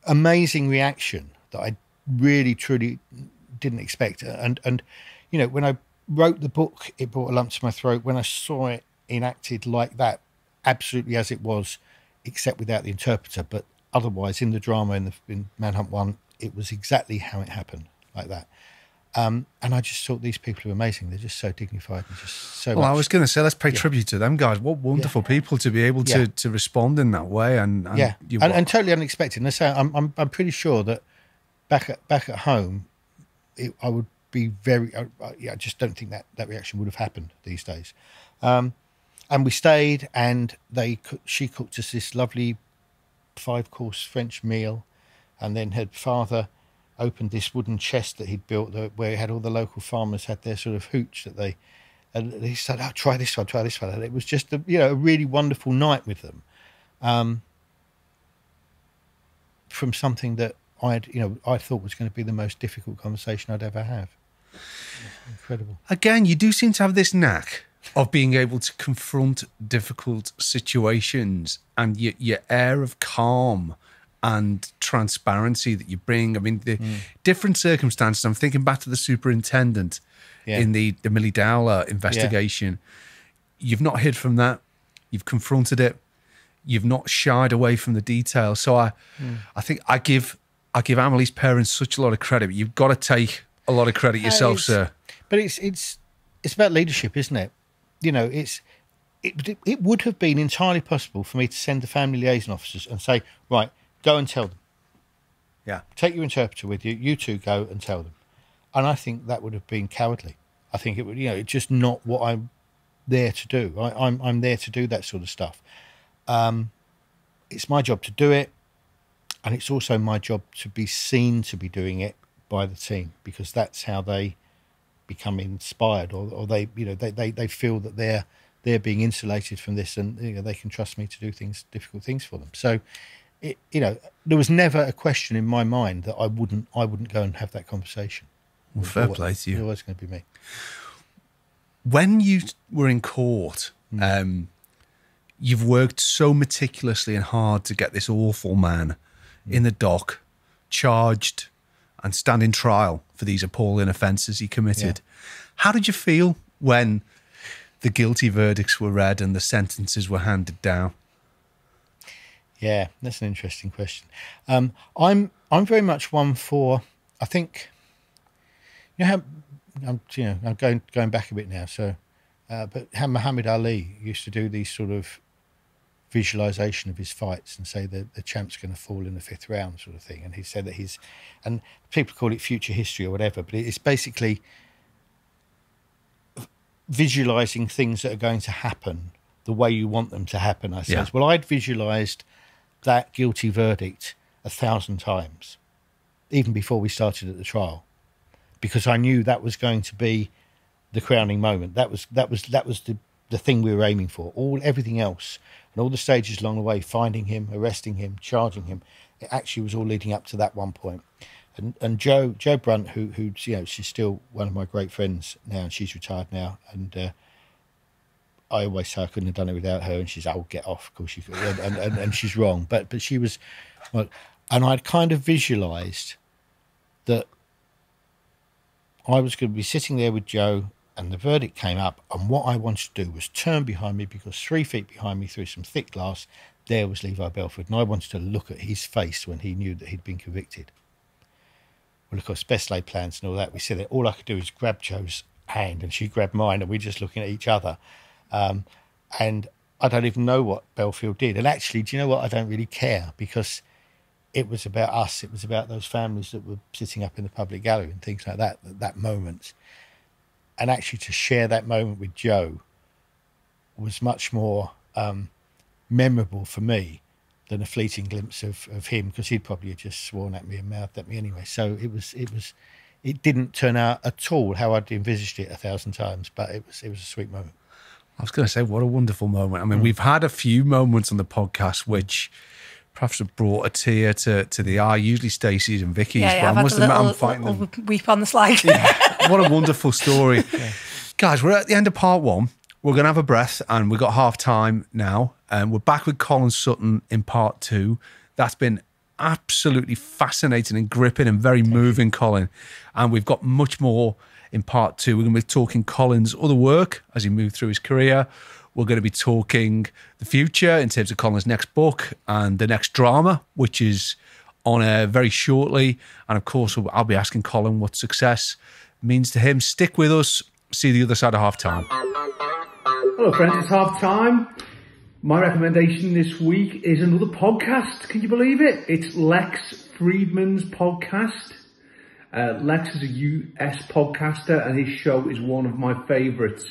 amazing reaction that I really, truly didn't expect. And you know, when I wrote the book, it brought a lump to my throat. When I saw it enacted like that, absolutely as it was, except without the interpreter, but otherwise in the drama in Manhunt 1, it was exactly how it happened, like that. And I just thought these people are amazing. They're just so dignified and just so Well, I much. was going to say, let's pay tribute to them guys. What wonderful people to be able to respond in that way. And totally unexpected. And I say, I'm pretty sure that back at home, I would be very. I just don't think that reaction would have happened these days. And we stayed, and she cooked us this lovely 5-course French meal, and then her father opened this wooden chest that he'd built where he had all the local farmers had their sort of hooch and he said, "Oh, try this one." And it was just a really wonderful night with them, from something that I thought was going to be the most difficult conversation I'd ever have. Incredible. Again, you do seem to have this knack of being able to confront difficult situations, and your air of calm and transparency that you bring. I mean, the different circumstances. I'm thinking back to the superintendent in the Millie Dowler investigation. You've not hid from that. You've confronted it. You've not shied away from the detail. So I think I give Amelie's parents such a lot of credit. But you've got to take a lot of credit yourself, sir. But it's about leadership, isn't it? You know, it would have been entirely possible for me to send the family liaison officers and say, right, go and tell them. Yeah. Take your interpreter with you. You two go and tell them. And I think that would have been cowardly. I think it would, it's just not what I'm there to do. I'm there to do that sort of stuff. It's my job to do it, and it's also my job to be seen to be doing it by the team, because that's how they become inspired, or they feel that they're being insulated from this, and they can trust me to do difficult things for them. So, there was never a question in my mind that I wouldn't go and have that conversation. Well, fair play to you. It was going to be me. When you were in court, you've worked so meticulously and hard to get this awful man in the dock, charged and standing trial for these appalling offences he committed. Yeah. How did you feel when the guilty verdicts were read and the sentences were handed down? Yeah, that's an interesting question. I'm very much one for, I think, how I'm going back a bit now. So, but how Muhammad Ali used to do these sort of visualization of his fights and say that the champ's going to fall in the 5th round, sort of thing. And he said that and people call it future history or whatever, but it's basically visualizing things that are going to happen the way you want them to happen, I suppose. Yeah. Well, I'd visualized that guilty verdict 1,000 times, even before we started at the trial, because I knew that was going to be the crowning moment. That was the thing we were aiming for. Everything else and all the stages along the way, finding him, arresting him, charging him, it actually was all leading up to that one point. And Jo Brunt, who she's still one of my great friends now, and she's retired now, and I always say I couldn't have done it without her, and she's, "Oh, get off," of course you could, and she's wrong, but she was, well, and I'd kind of visualised that I was going to be sitting there with Jo, and the verdict came up, and what I wanted to do was turn behind me, because 3 feet behind me through some thick glass, there was Levi Bellfield, and I wanted to look at his face when he knew that he'd been convicted. Well, of course, best laid plans and all that. We said that all I could do is grab Jo's hand, and she grabbed mine, and we're just looking at each other. And I don't even know what Bellfield did. And actually, do you know what? I don't really care, because it was about us. It was about those families that were sitting up in the public gallery and things like that, that moment. And actually to share that moment with Jo was much more memorable for me than a fleeting glimpse of him, because he'd probably have just sworn at me and mouthed at me anyway. So it didn't turn out at all how I'd envisaged it 1,000 times, but it was a sweet moment. I was going to say, what a wonderful moment. I mean, we've had a few moments on the podcast which perhaps have brought a tear to the eye, usually Stacey's and Vicky's. Yeah, I've had a little weep on the slide. Yeah, what a wonderful story. Yeah. Guys, we're at the end of part one. We're going to have a breath, and we've got half time now. And we're back with Colin Sutton in part two. That's been absolutely fascinating and gripping and very moving, Colin. And we've got much more in part two. We're going to be talking Colin's other work as he moved through his career. We're going to be talking the future in terms of Colin's next book and the next drama, which is on air very shortly. And of course, I'll be asking Colin what success means to him. Stick with us. See the other side of half time. Hello friends, it's half time. My recommendation this week is another podcast. Can you believe it? It's Lex Friedman's podcast. Lex is a US podcaster and his show is one of my favourites.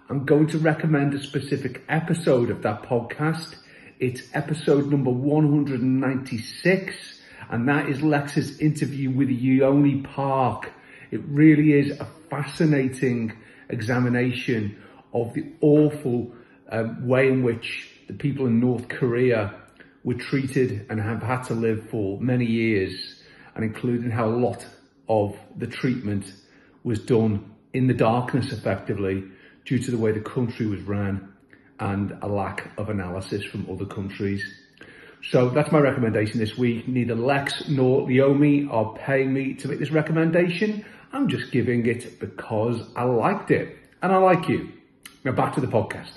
I'm going to recommend a specific episode of that podcast. It's episode number 196, and that is Lex's interview with Yeoni Park. It really is a fascinating examination of the awful way in which the people in North Korea were treated and have had to live for many years, and including how a lot of the treatment was done in the darkness, effectively, due to the way the country was ran and a lack of analysis from other countries. So that's my recommendation this week. Neither Lex nor Leomi are paying me to make this recommendation. I'm just giving it because I liked it and I like you. Now back to the podcast.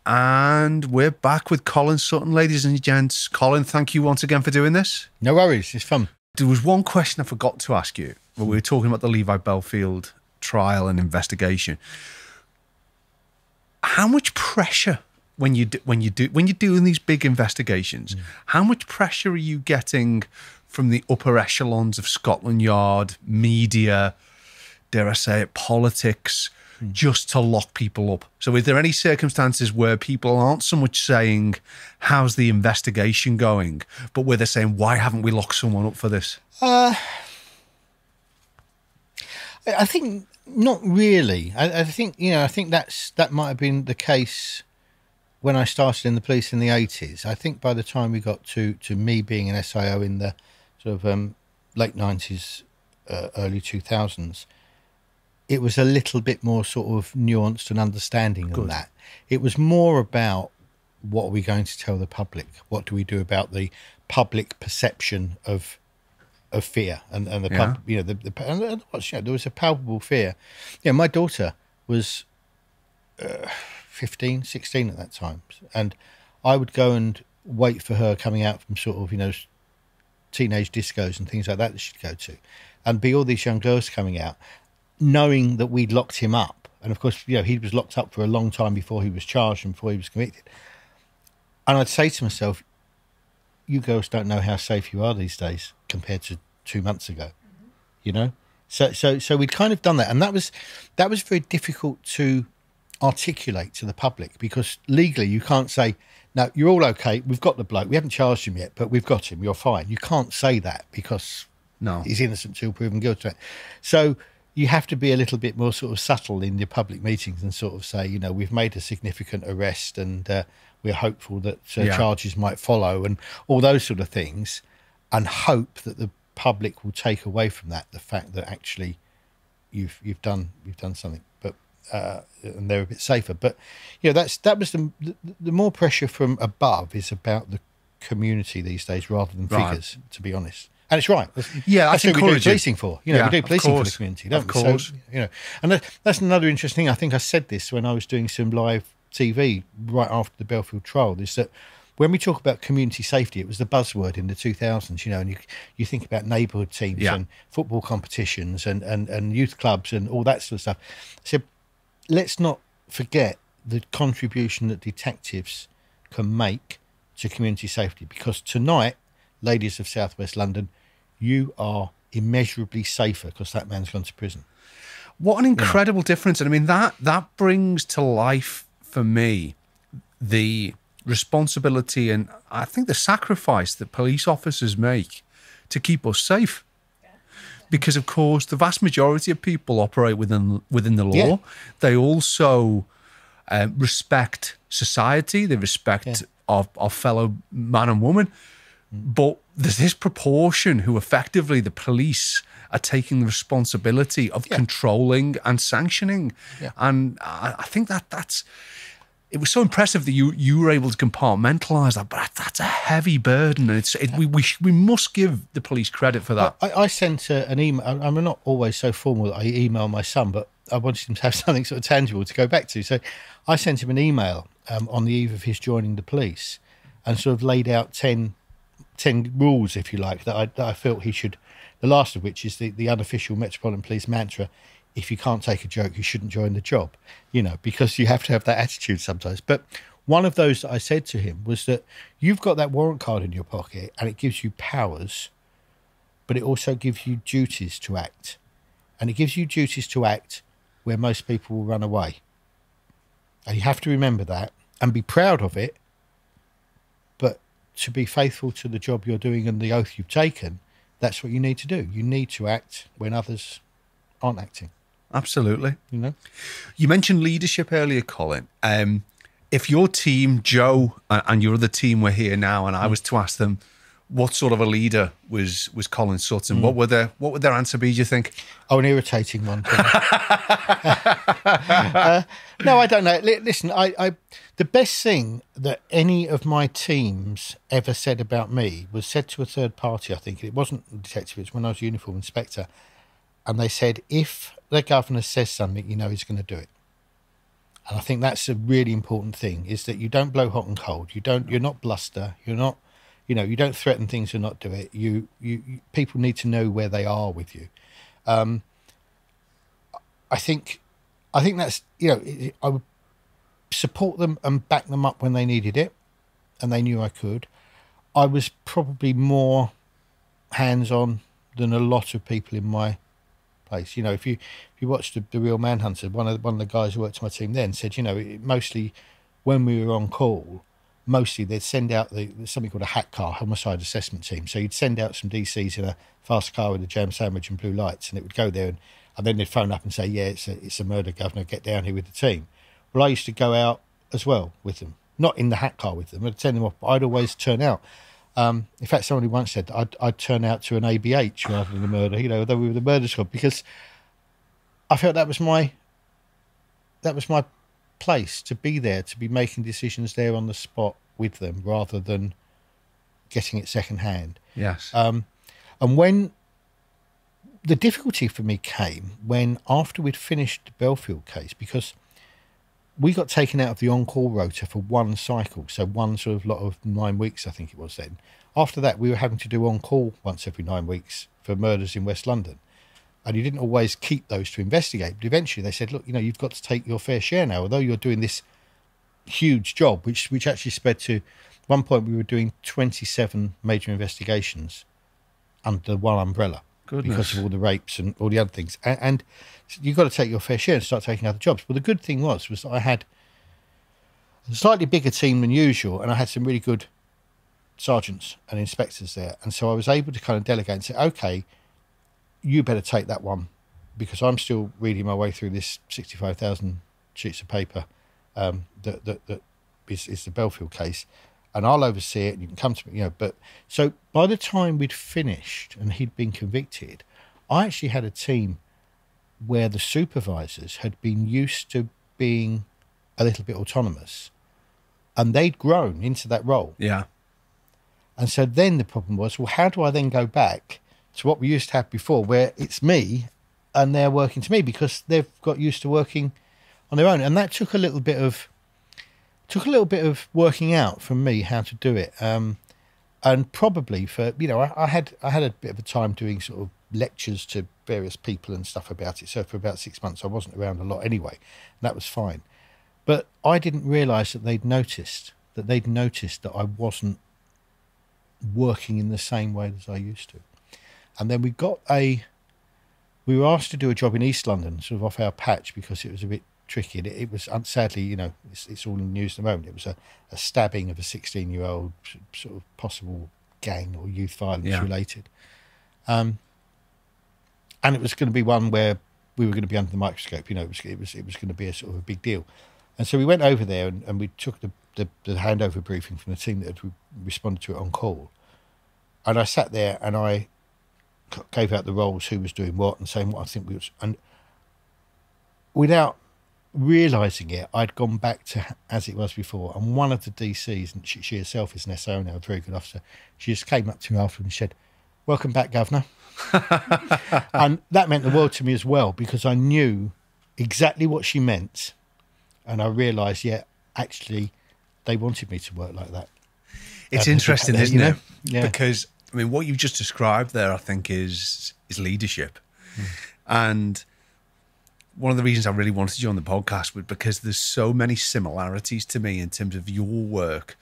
And we're back with Colin Sutton, ladies and gents. Colin, thank you once again for doing this. No worries, it's fun. There was one question I forgot to ask you when we were talking about the Levi Bellfield trial and investigation. How much pressure when you're doing these big investigations? How much pressure are you getting from the upper echelons of Scotland Yard, media, dare I say it, politics, just to lock people up? So is there any circumstances where people aren't so much saying, how's the investigation going, but where they're saying, why haven't we locked someone up for this? I think not really. I think that might have been the case when I started in the police in the 80s. I think by the time we got to me being an SIO in the sort of late 90s, early 2000s, it was a little bit more sort of nuanced and understanding than that. It was more about, what are we going to tell the public? What do we do about the public perception of fear and the pub, there was a palpable fear. Yeah, my daughter was 15, 16 at that time, and I would go and wait for her coming out from sort of teenage discos and things like that she'd go to, and be all these young girls coming out, knowing that we'd locked him up. And of course, he was locked up for a long time before he was charged and before he was convicted. And I'd say to myself, you girls don't know how safe you are these days compared to 2 months ago, So we'd kind of done that, and that was very difficult to articulate to the public, because legally you can't say, no, you're all okay, we've got the bloke, we haven't charged him yet, but we've got him, you're fine. You can't say that because he's innocent till proven guilty. So you have to be a little bit more sort of subtle in your public meetings and sort of say, we've made a significant arrest and we're hopeful that charges might follow and all those sort of things, and hope that the public will take away from that the fact that actually you've done something, but and they're a bit safer. But that was the more pressure from above is about the community these days rather than figures, to be honest. And it's right. That's what we do policing for. We do policing for the community, don't we? So, and that's another interesting thing. I think I said this when I was doing some live TV right after the Bellfield trial, is that when we talk about community safety, it was the buzzword in the 2000s, and you think about neighbourhood teams and football competitions and youth clubs and all that sort of stuff. So let's not forget the contribution that detectives can make to community safety, because tonight, ladies of Southwest London, you are immeasurably safer because that man's gone to prison. What an incredible difference. And I mean, that brings to life for me the responsibility and I think the sacrifice that police officers make to keep us safe. Because, of course, the vast majority of people operate within the law. Yeah. They also respect society. They respect our fellow man and woman. But there's this proportion who effectively the police are taking the responsibility of controlling and sanctioning. Yeah. And I think that's, it was so impressive that you were able to compartmentalize that, but that's a heavy burden. And we must give the police credit for that. I sent an email. I'm not always so formal that I email my son, but I wanted him to have something sort of tangible to go back to. So I sent him an email on the eve of his joining the police and sort of laid out 10 rules, if you like, that I felt he should, the last of which is the unofficial Metropolitan Police mantra: if you can't take a joke, you shouldn't join the job, because you have to have that attitude sometimes. But one of those that I said to him was that you've got that warrant card in your pocket and it gives you powers, but it also gives you duties to act. And it gives you duties to act where most people will run away. And you have to remember that and be proud of it, but to be faithful to the job you're doing and the oath you've taken, that's what you need to do. You need to act when others aren't acting. Absolutely. You mentioned leadership earlier, Colin. If your team, Joe, and your other team were here now, and I was to ask them what sort of a leader was Colin Sutton, what would their answer be, do you think? Oh, an irritating one. No, I don't know. Listen, the best thing that any of my teams ever said about me was said to a third party, I think. It wasn't a detective, it was when I was a uniform inspector. And they said, if the governor says something, he's going to do it. And I think that's a really important thing, is that you don't blow hot and cold. You're not bluster. You're not, you don't threaten things and not do it. You people need to know where they are with you. I think that's, I would support them and back them up when they needed it, and they knew I could. I was probably more hands-on than a lot of people in my place. If you watched the real Manhunter, one of the guys who worked on my team then said, mostly when we were on call, mostly they'd send out something called a HAT car, homicide assessment team. So you'd send out some DCs in a fast car with a jam sandwich and blue lights, and it would go there, and then they'd phone up and say, yeah, it's a murder, governor, get down here with the team. Well, I used to go out as well with them, not in the HAT car with them. I'd send them off, but I'd always turn out. In fact, somebody once said I'd turn out to an ABH rather than a murder, although we were the murder squad, because I felt that was my place, to be there, to be making decisions there on the spot with them rather than getting it secondhand. Yes. And when the difficulty for me came when, after we'd finished the Bellfield case, because we got taken out of the on-call rota for one cycle, so one sort of lot of 9 weeks, I think it was then. After that, we were having to do on-call once every 9 weeks for murders in West London. And you didn't always keep those to investigate. But eventually they said, look, you've got to take your fair share now, although you're doing this huge job, which actually spread to, at one point we were doing 27 major investigations under one umbrella. Goodness. Because of all the rapes and all the other things. And you've got to take your fair share and start taking other jobs. Well, the good thing was that I had a slightly bigger team than usual, and I had some really good sergeants and inspectors there. And so I was able to kind of delegate and say, okay, you better take that one, because I'm still reading my way through this 65,000 sheets of paper that is the Bellfield case. And I'll oversee it, and you can come to me, But so by the time we'd finished and he'd been convicted, I actually had a team where the supervisors had been used to being a little bit autonomous, and they'd grown into that role. Yeah. And so then the problem was, well, how do I then go back to what we used to have before, where it's me and they're working to me, because they've got used to working on their own? And that took a little bit of working out from me how to do it, and probably for I had a bit of a time doing sort of lectures to various people and stuff about it. So for about 6 months I wasn't around a lot anyway, and that was fine. But I didn't realise that they'd noticed that I wasn't working in the same way as I used to. And then we were asked to do a job in East London, sort of off our patch, because it was a bit tricky. It was, sadly, it's all in the news at the moment. It was a stabbing of a 16-year-old, sort of possible gang or youth violence related. And it was going to be one where we were going to be under the microscope. It was going to be a sort of a big deal. And so we went over there and we took the handover briefing from the team that had responded to it on call. And I sat there and I gave out the roles, who was doing what, and saying what I think we was. And without realising it, I'd gone back to as it was before. And one of the DCs, and she herself is an SO now, a very good officer, she just came up to me after and said, "Welcome back, Governor." And that meant the world to me as well, because I knew exactly what she meant. And I realised, yeah, actually, they wanted me to work like that. It's interesting, isn't it? Yeah. Because, I mean, what you've just described there, I think, is leadership. And one of the reasons I really wanted you on the podcast was because there's so many similarities to me in terms of your work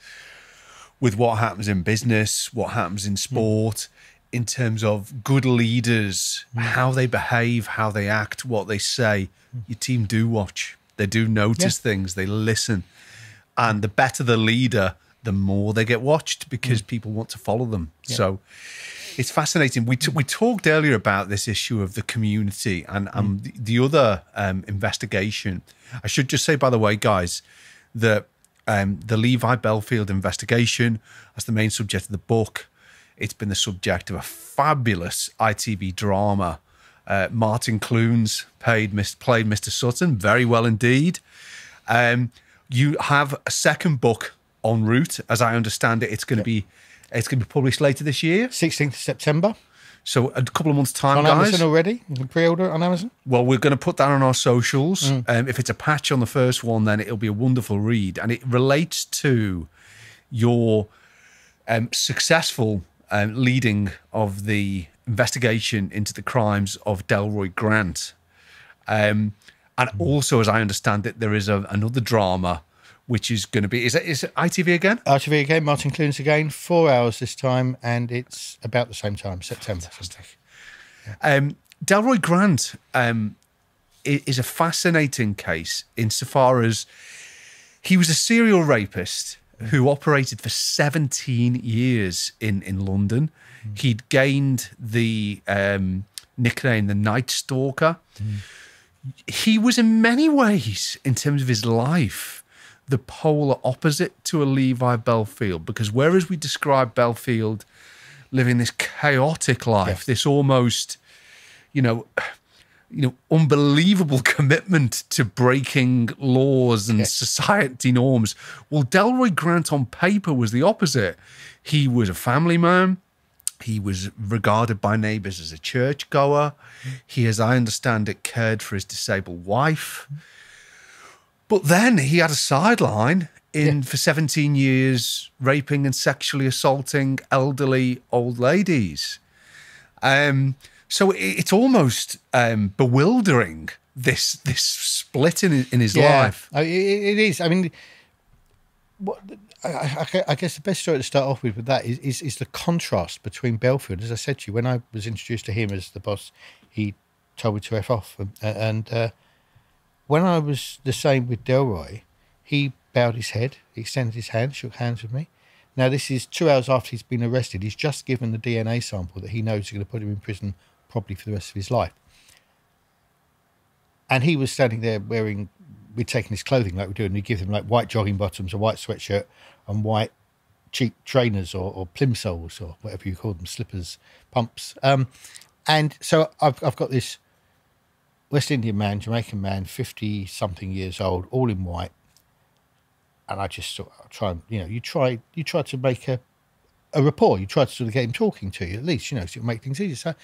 with what happens in business, what happens in sport, in terms of good leaders, how they behave, how they act, what they say. Your team do watch. They do notice things. They listen. And the better the leader, the more they get watched, because people want to follow them. Yeah. So it's fascinating. We talked earlier about this issue of the community and the other investigation. I should just say, by the way, guys, that the Levi Bellfield investigation, as the main subject of the book, it's been the subject of a fabulous ITV drama. Martin Clunes played Mr. Sutton very well indeed. You have a second book en route, as I understand it. It's going to be published later this year, 16th of September. So a couple of months' time, on guys. Amazon already. You can pre-order it on Amazon. Well, we're going to put that on our socials. If it's a patch on the first one, then it'll be a wonderful read, and it relates to your successful leading of the investigation into the crimes of Delroy Grant. And also, as I understand it, there is another drama which is going to be... Is it ITV again? ITV again, Martin Clunes again, 4 hours this time, and it's about the same time, September. Fantastic. Delroy Grant is a fascinating case insofar as he was a serial rapist who operated for 17 years in London. He'd gained the nickname the Night Stalker. He was in many ways, in terms of his life, the polar opposite to a Levi Bellfield, because whereas we describe Bellfield living this chaotic life, this almost, unbelievable commitment to breaking laws and society norms. Well, Delroy Grant on paper was the opposite. He was a family man. He was regarded by neighbours as a churchgoer. He, as I understand it, cared for his disabled wife. But then he had a sideline for 17 years, raping and sexually assaulting elderly old ladies. So it's almost bewildering, this split in his life. It is. I mean, I guess the best story to start off with that is the contrast between Bellfield. As I said to you, when I was introduced to him as the boss, he told me to F off. And when I was the same with Delroy, he bowed his head, he extended his hand, shook hands with me. Now, this is 2 hours after he's been arrested. He's just given the DNA sample that he knows is going to put him in prison probably for the rest of his life. And he was standing there we'd taken his clothing like we do, and we give him like white jogging bottoms, a white sweatshirt, and white cheap trainers or plimsolls or whatever you call them, slippers, pumps. And so I've got this West Indian man, Jamaican man, 50-something years old, all in white. And I just sort of try and, you try to make a rapport. You try to sort of get him talking to you, at least, so it'll make things easier. So I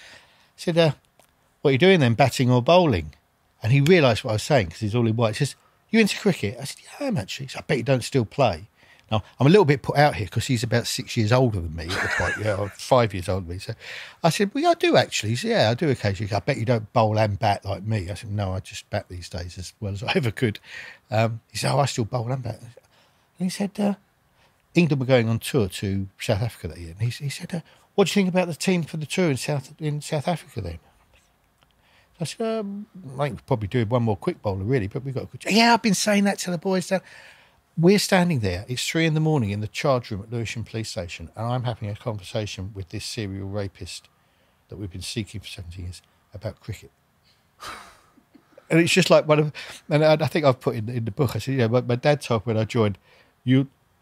said, what are you doing then, batting or bowling? And he realised what I was saying because he's all in white. He says, you into cricket? I said, yeah, I am actually. So I bet you don't still play. Now, I'm a little bit put out here because he's about 6 years older than me at the point, or 5 years older than me. So I said, well, yeah, I do actually. He said, yeah, I do occasionally. I bet you don't bowl and bat like me. I said, no, I just bat these days as well as I ever could. He said, oh, I still bowl and bat. And he said, England were going on tour to South Africa that year. And he said, what do you think about the team for the tour in South Africa then? I said, I think we'll probably do one more quick bowler, really, but we've got a good... Yeah, I've been saying that to the boys. We're standing there. It's 3 a.m. in the charge room at Lewisham Police Station, and I'm having a conversation with this serial rapist that we've been seeking for 17 years about cricket. And it's just like and I think I've put in the book, I said, my dad told me when I joined,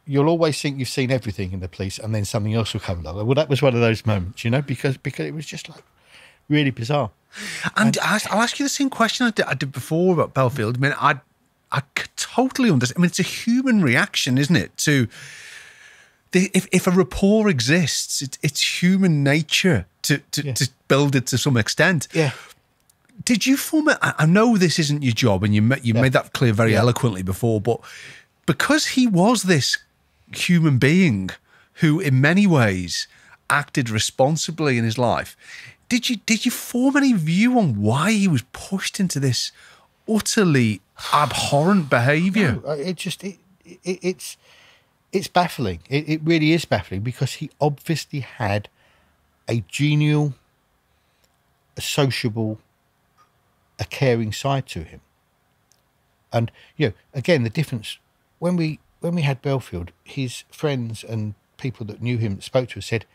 you'll always think you've seen everything in the police, and then something else will come along. Well, that was one of those moments, because it was just like really bizarre. And I'll ask you the same question I did before about Bellfield. I mean, I could totally understand. I mean, it's a human reaction, isn't it? To if a rapport exists, it's human nature to build it to some extent. Yeah. Did you form it? I know this isn't your job, and you made that clear very eloquently before, but because he was this human being who, in many ways, acted responsibly in his life, did you form any view on why he was pushed into this utterly abhorrent behaviour? No, it's baffling. It really is baffling, because he obviously had a genial, a sociable, a caring side to him. And again, the difference when we had Bellfield, his friends and people that knew him, that spoke to us, said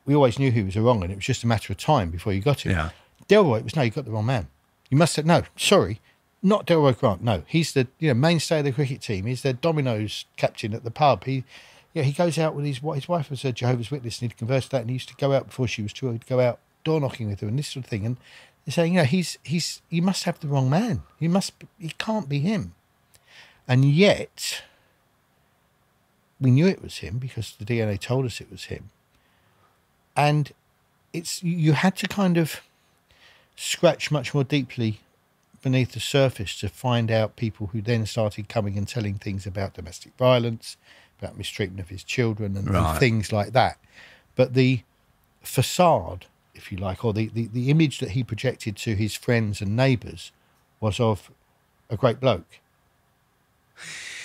we always knew he was a wrong, and it was just a matter of time before you got him. Yeah. Delroy, it was, no, you got the wrong man. You must have, no, sorry, not Delroy Grant. No, he's the mainstay of the cricket team. He's the dominoes captain at the pub. He goes out with his wife was a Jehovah's Witness, and he'd converted to that, and he used to go out before she was too old to go out door knocking with her and this sort of thing. And they're saying, you must have the wrong man. He can't be him. And yet, we knew it was him because the DNA told us it was him. And you had to kind of scratch much more deeply beneath the surface to find out people who then started coming and telling things about domestic violence, about mistreatment of his children and things like that. But the facade, if you like, or the image that he projected to his friends and neighbours was of a great bloke.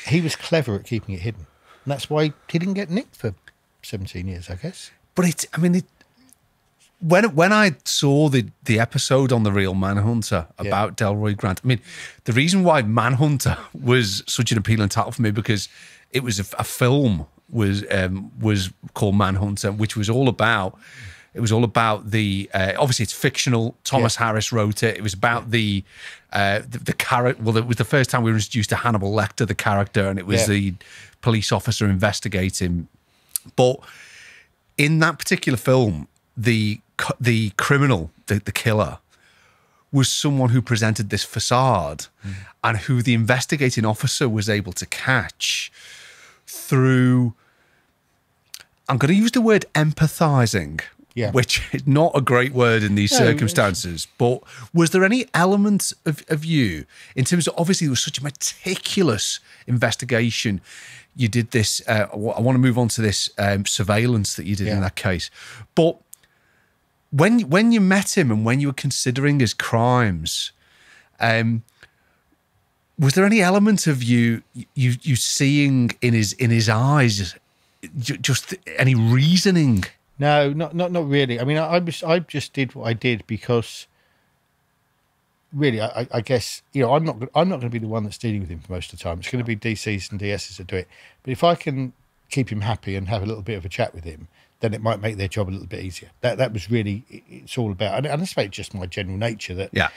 He was clever at keeping it hidden. And that's why he didn't get nicked for 17 years, I guess. But when I saw the episode on The Real Manhunter about Delroy Grant, I mean, the reason why Manhunter was such an appealing title for me, because it was a film was called Manhunter, which was all about. It was all about the obviously it's fictional. Thomas Harris wrote it. It was about the character. Well, it was the first time we were introduced to Hannibal Lecter, the character, and it was the police officer investigating. But in that particular film, the criminal, the killer, was someone who presented this facade, and who the investigating officer was able to catch through. I'm going to use the word empathizing. Yeah. Which is not a great word in these circumstances. But was there any element of you, in terms of, obviously, there was such a meticulous investigation. You did this, I want to move on to this surveillance that you did in that case. But when you met him and when you were considering his crimes, was there any element of you seeing in his eyes just any reasoning? No, not really. I mean, I just did what I did because, really, I guess I'm not going to be the one that's dealing with him for most of the time. It's going to be DCs and DSs that do it. But if I can keep him happy and have a little bit of a chat with him, then it might make their job a little bit easier. That was really it's all about. And I suppose it's just my general nature that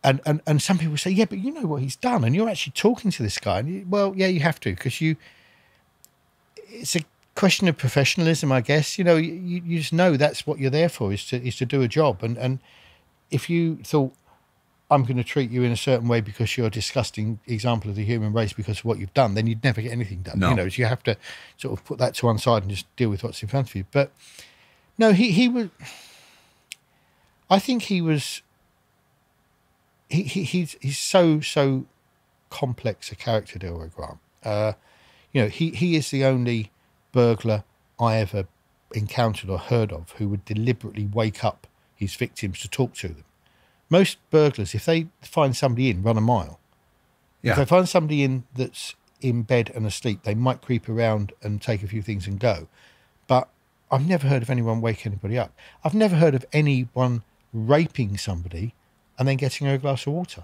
And some people say, yeah, but you know what he's done, and you're actually talking to this guy. And you have to, because it's a question of professionalism, I guess. You just know that's what you're there for, is to do a job. And if you thought, I'm going to treat you in a certain way because you're a disgusting example of the human race because of what you've done, then you'd never get anything done. No. So you have to sort of put that to one side and just deal with what's in front of you. But no, he was. I think he was. He's so complex a character, Delroy Grant. He is the only burglar I ever encountered or heard of who would deliberately wake up his victims to talk to them. Most burglars, if they find somebody in, run a mile. Yeah. If they find somebody in that's in bed and asleep, they might creep around and take a few things and go. But I've never heard of anyone wake anybody up. I've never heard of anyone raping somebody and then getting her a glass of water.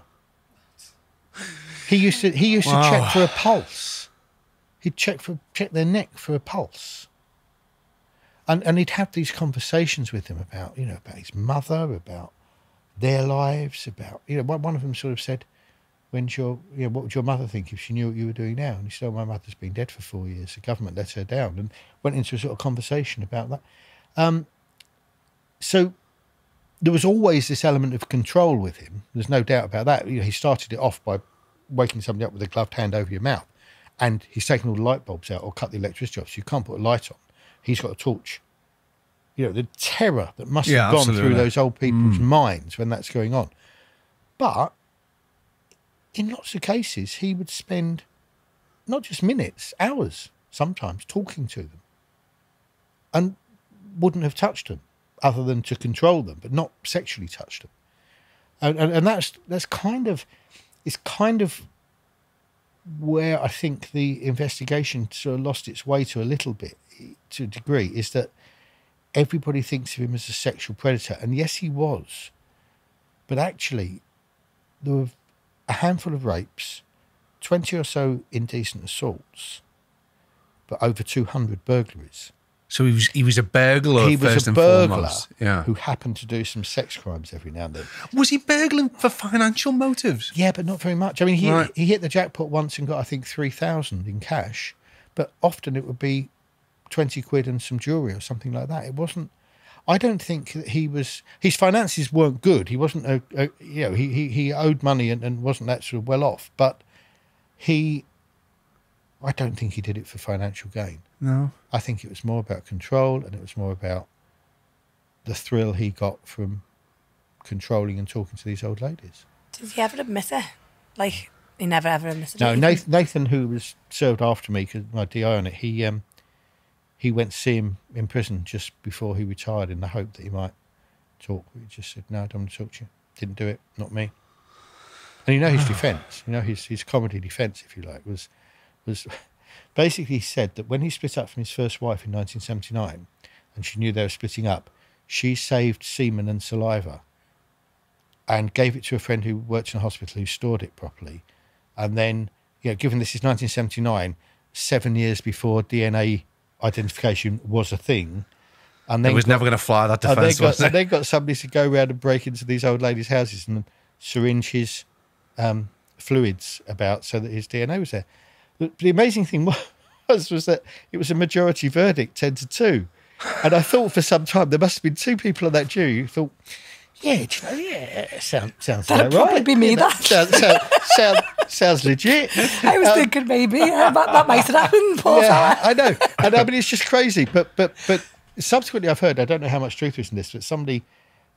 He used to check for a pulse. He'd check their neck for a pulse. And he'd have these conversations with them about his mother, about their lives, about, one of them sort of said, what would your mother think if she knew what you were doing now? And he said, oh, my mother's been dead for 4 years. The government let her down, and went into a sort of conversation about that. So there was always this element of control with him. There's no doubt about that. He started it off by waking somebody up with a gloved hand over your mouth, and he's taken all the light bulbs out or cut the electricity off, so you can't put a light on. He's got a torch. The terror that must have gone through those old people's minds when that's going on. But in lots of cases, he would spend not just minutes, hours sometimes talking to them, and wouldn't have touched them other than to control them, but not sexually touch them. And that's kind of where I think the investigation sort of lost its way to a little bit, to a degree, is that everybody thinks of him as a sexual predator. And yes, he was. But actually, there were a handful of rapes, 20 or so indecent assaults, but over 200 burglaries. So he was a burglar. He was first a and burglar foremost. Yeah. who happened to do some sex crimes every now and then. Was he burgling for financial motives? Yeah, but not very much. I mean, he hit the jackpot once and got, I think, 3,000 in cash, but often it would be 20 quid and some jewellery or something like that. It wasn't. I don't think that his finances weren't good. He wasn't he owed money and wasn't that sort of well off, but I don't think he did it for financial gain. No. I think it was more about control, and it was more about the thrill he got from controlling and talking to these old ladies. Did he ever admit it? Like, he never ever admitted No, it? Nathan, who was served after me, because my DI on it, he went to see him in prison just before he retired in the hope that he might talk. He just said, no, I don't want to talk to you. Didn't do it, not me. And his defence, his comedy defence, if you like, was basically said that when he split up from his first wife in 1979, and she knew they were splitting up, she saved semen and saliva and gave it to a friend who worked in a hospital who stored it properly. And then, given this is 1979, 7 years before DNA identification was a thing, and then it was never going to fly, that defence, was it? And they got somebody to go around and break into these old ladies' houses and syringe his fluids about so that his DNA was there. The amazing thing was that it was a majority verdict, 10-2. And I thought for some time there must have been two people on that jury who thought, sounds That'd about probably right. be me, Sounds legit. I was thinking maybe that might have happened, poor fella. I know. And I mean, it's just crazy. But subsequently I've heard, I don't know how much truth there is in this, but somebody,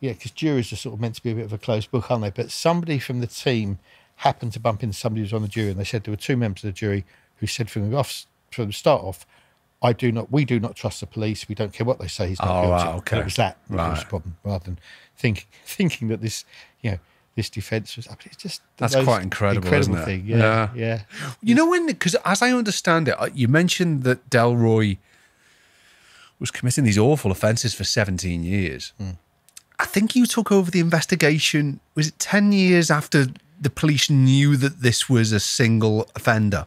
because juries are sort of meant to be a bit of a closed book, aren't they? But somebody from the team happened to bump into somebody who was on the jury, and they said there were two members of the jury who said from the start off, we do not trust the police. We don't care what they say. He's not guilty. Right, okay. And it was that was the Right. problem, rather than thinking that this, this defence was. I mean, it's just That's quite incredible, isn't it? thing. Yeah. Because as I understand it, you mentioned that Delroy was committing these awful offences for 17 years. I think you took over the investigation, was it 10 years after the police knew that this was a single offender?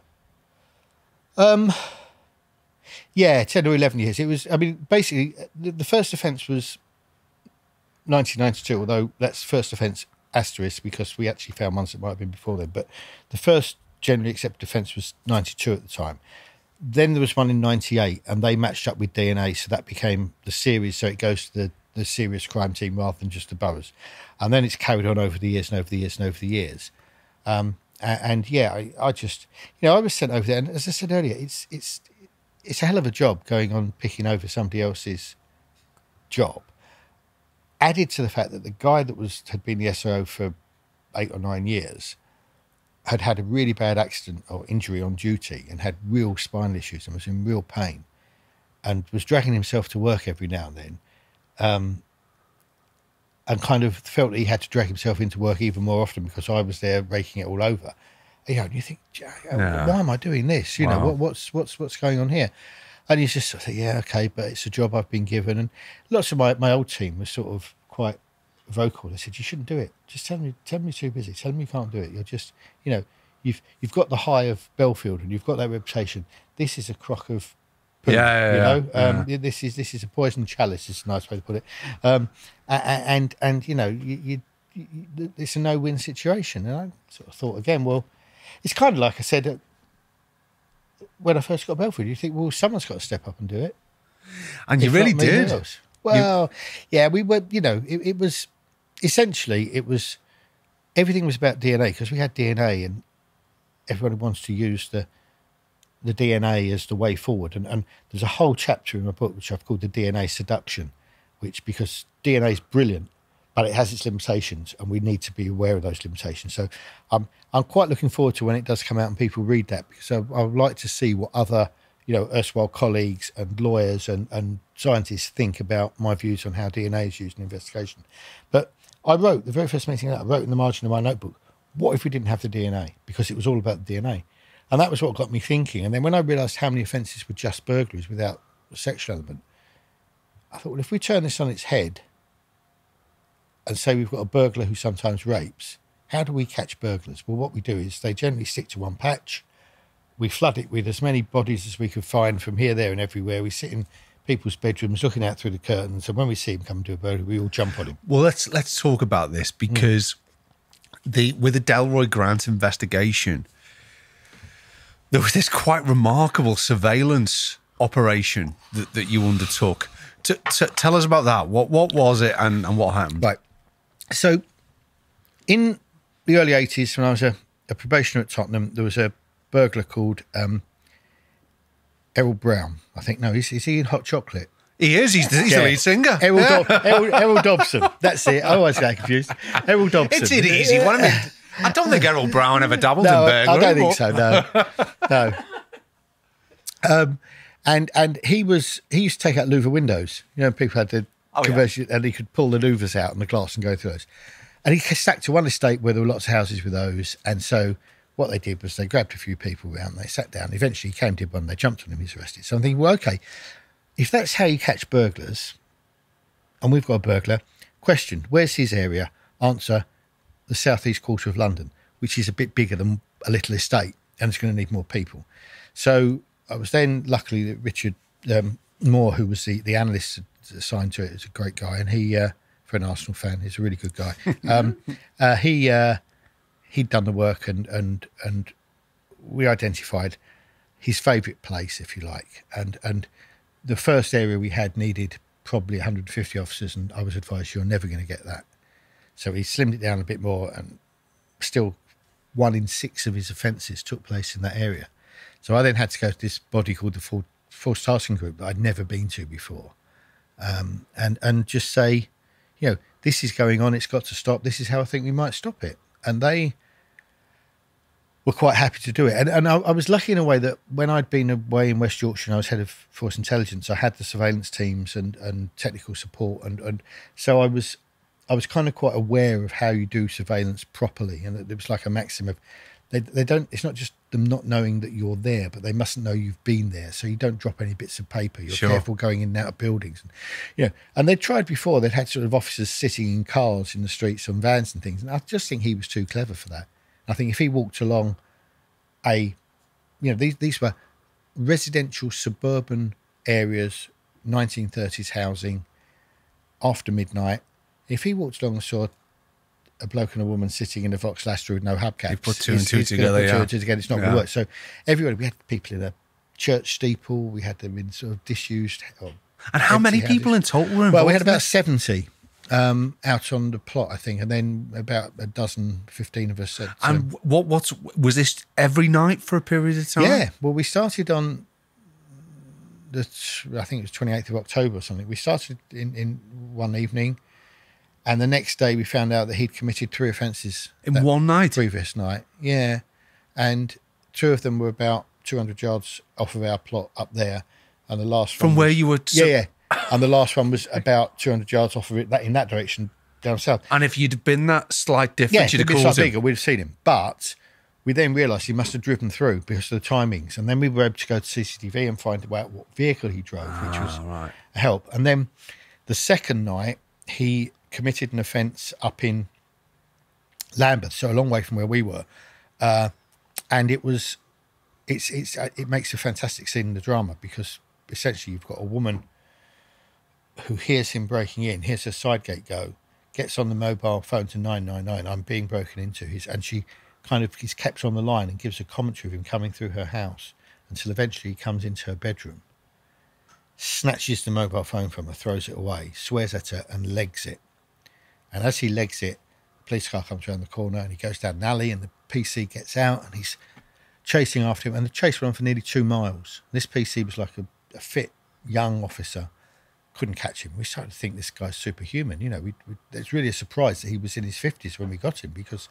Yeah, 10 or 11 years. It was, I mean, basically, the first offence was 1992, although that's first offence asterisk because we actually found ones that might have been before then. But the first generally accepted offence was 92 at the time. Then there was one in 98, and they matched up with DNA, so that became the series. So it goes to the serious crime team rather than just the boroughs. And then it's carried on over the years and over the years and over the years. I just, I was sent over there, and as I said earlier, it's a hell of a job going on picking over somebody else's job. Added to the fact that the guy that had been the SRO for 8 or 9 years had a really bad accident or injury on duty and had real spinal issues and was in real pain and was dragging himself to work every now and then, and kind of felt that he had to drag himself into work even more often because I was there raking it all over. And you think, why am I doing this? Wow. What's going on here? And you just sort of think, okay, but it's a job I've been given. And lots of my old team was sort of quite vocal. They said, you shouldn't do it. Just tell me you're too busy. Tell me you can't do it. You're just, you've got the high of Bellfield and you've got that reputation. This is a crock of poo, This is a poison chalice, is a nice way to put it. You it's a no-win situation. And I sort of thought again, well, it's kind of like I said when I first got Bellfield. You think, well, someone's got to step up and do it. And you really did. Well, yeah, we were, it was, essentially, everything was about DNA because we had DNA and everybody wants to use the DNA as the way forward. And there's a whole chapter in my book which I've called the Dna Seduction, because DNA is brilliant, but it has its limitations and we need to be aware of those limitations. So I'm quite looking forward to when it does come out and people read that, because I would like to see what other erstwhile colleagues and lawyers and scientists think about my views on how DNA is used in investigation. But I wrote, the very first meeting I wrote in the margin of my notebook, what if we didn't have the DNA? Because it was all about the DNA. And that was what got me thinking. And then when I realised how many offences were just burglaries without a sexual element, I thought, well, if we turn this on its head and say we've got a burglar who sometimes rapes, how do we catch burglars? Well, what we do is they generally stick to one patch. We flood it with as many bodies as we could find from here, there and everywhere. We sit in people's bedrooms looking out through the curtains, and when we see him come to a burglary, we all jump on him. Well, let's talk about this, because with the Delroy Grant investigation, there was this quite remarkable surveillance operation that you undertook. Tell us about that. What was it and what happened? Right. So in the early 80s, when I was a probationer at Tottenham, there was a burglar called Errol Brown. I think, no, is he in Hot Chocolate? He is. He's the lead singer. Errol Dobson. That's it. I always get confused. Errol Dobson. It's an easy one. I don't think Errol Brown ever dabbled in burglary. I don't think so, no. No. And he used to take out louver windows. People had the conversion, and he could pull the louvers out on the glass and go through those. And he stacked to one estate where there were lots of houses with those. And so what they did was they grabbed a few people around, they sat down. Eventually he came to one, they jumped on him, he was arrested. So I'm thinking, well, okay, if that's how you catch burglars, and we've got a burglar, question, where's his area? Answer, the southeast quarter of London, which is a bit bigger than a little estate, and it's going to need more people. So I was then, luckily, that Richard Moore, who was the analyst assigned to it, is a great guy, and he, for an Arsenal fan, he's a really good guy. He'd done the work, and we identified his favourite place, if you like, and the first area we had needed probably 150 officers, and I was advised you're never going to get that. So he slimmed it down a bit more, and still 1 in 6 of his offences took place in that area. So I then had to go to this body called the Force Tasking Group that I'd never been to before, and just say, this is going on, it's got to stop, this is how I think we might stop it. And they were quite happy to do it. And I was lucky in a way that when I'd been away in West Yorkshire and I was head of Force Intelligence, I had the surveillance teams and technical support. And so I was kind of quite aware of how you do surveillance properly. And it was like a maxim of, they don't, it's not just them not knowing that you're there, but they mustn't know you've been there. So you don't drop any bits of paper. You're careful going in and out of buildings. And they'd tried before, they'd had sort of officers sitting in cars in the streets on vans and things. And I just think he was too clever for that. I think if he walked along these were residential suburban areas, 1930s housing, after midnight. If he walked along and saw a bloke and a woman sitting in a Vauxhall Astra with no hubcaps, you put two and two together, it's not going to work. So everybody, we had people in a church steeple, we had them in sort of disused. And how many people in total were involved? Well, we had about 70 out on the plot, I think, and then about 15 of us. And what was this every night for a period of time? Yeah, well, we started on I think it was 28th of October or something. We started in one evening, and the next day we found out that he'd committed 3 offences in one night. Previous night, yeah, and 2 of them were about 200 yards off of our plot up there, and the last one from where you were. Yeah. And the last one was about 200 yards off of it, in that direction, down south. And if you'd been that slight difference, you'd have called him. Bigger, we'd have seen him. But we then realised he must have driven through because of the timings. And then we were able to go to CCTV and find out what vehicle he drove, which was a help. And then the second night, he committed an offence up in Lambeth, so a long way from where we were. And it makes a fantastic scene in the drama, because essentially you've got a woman who hears him breaking in, hears her side gate go, gets on the mobile phone to 999. I'm being broken into. He's kept on the line and gives a commentary of him coming through her house until eventually he comes into her bedroom, snatches the mobile phone from her, throws it away, swears at her and legs it. And as he legs it, the police car comes around the corner and he goes down an alley and the PC gets out and he's chasing after him. And the chase went on for nearly 2 miles. This PC was like a fit young officer. Couldn't catch him. We started to think this guy's superhuman. You know, it's really a surprise that he was in his 50s when we got him, because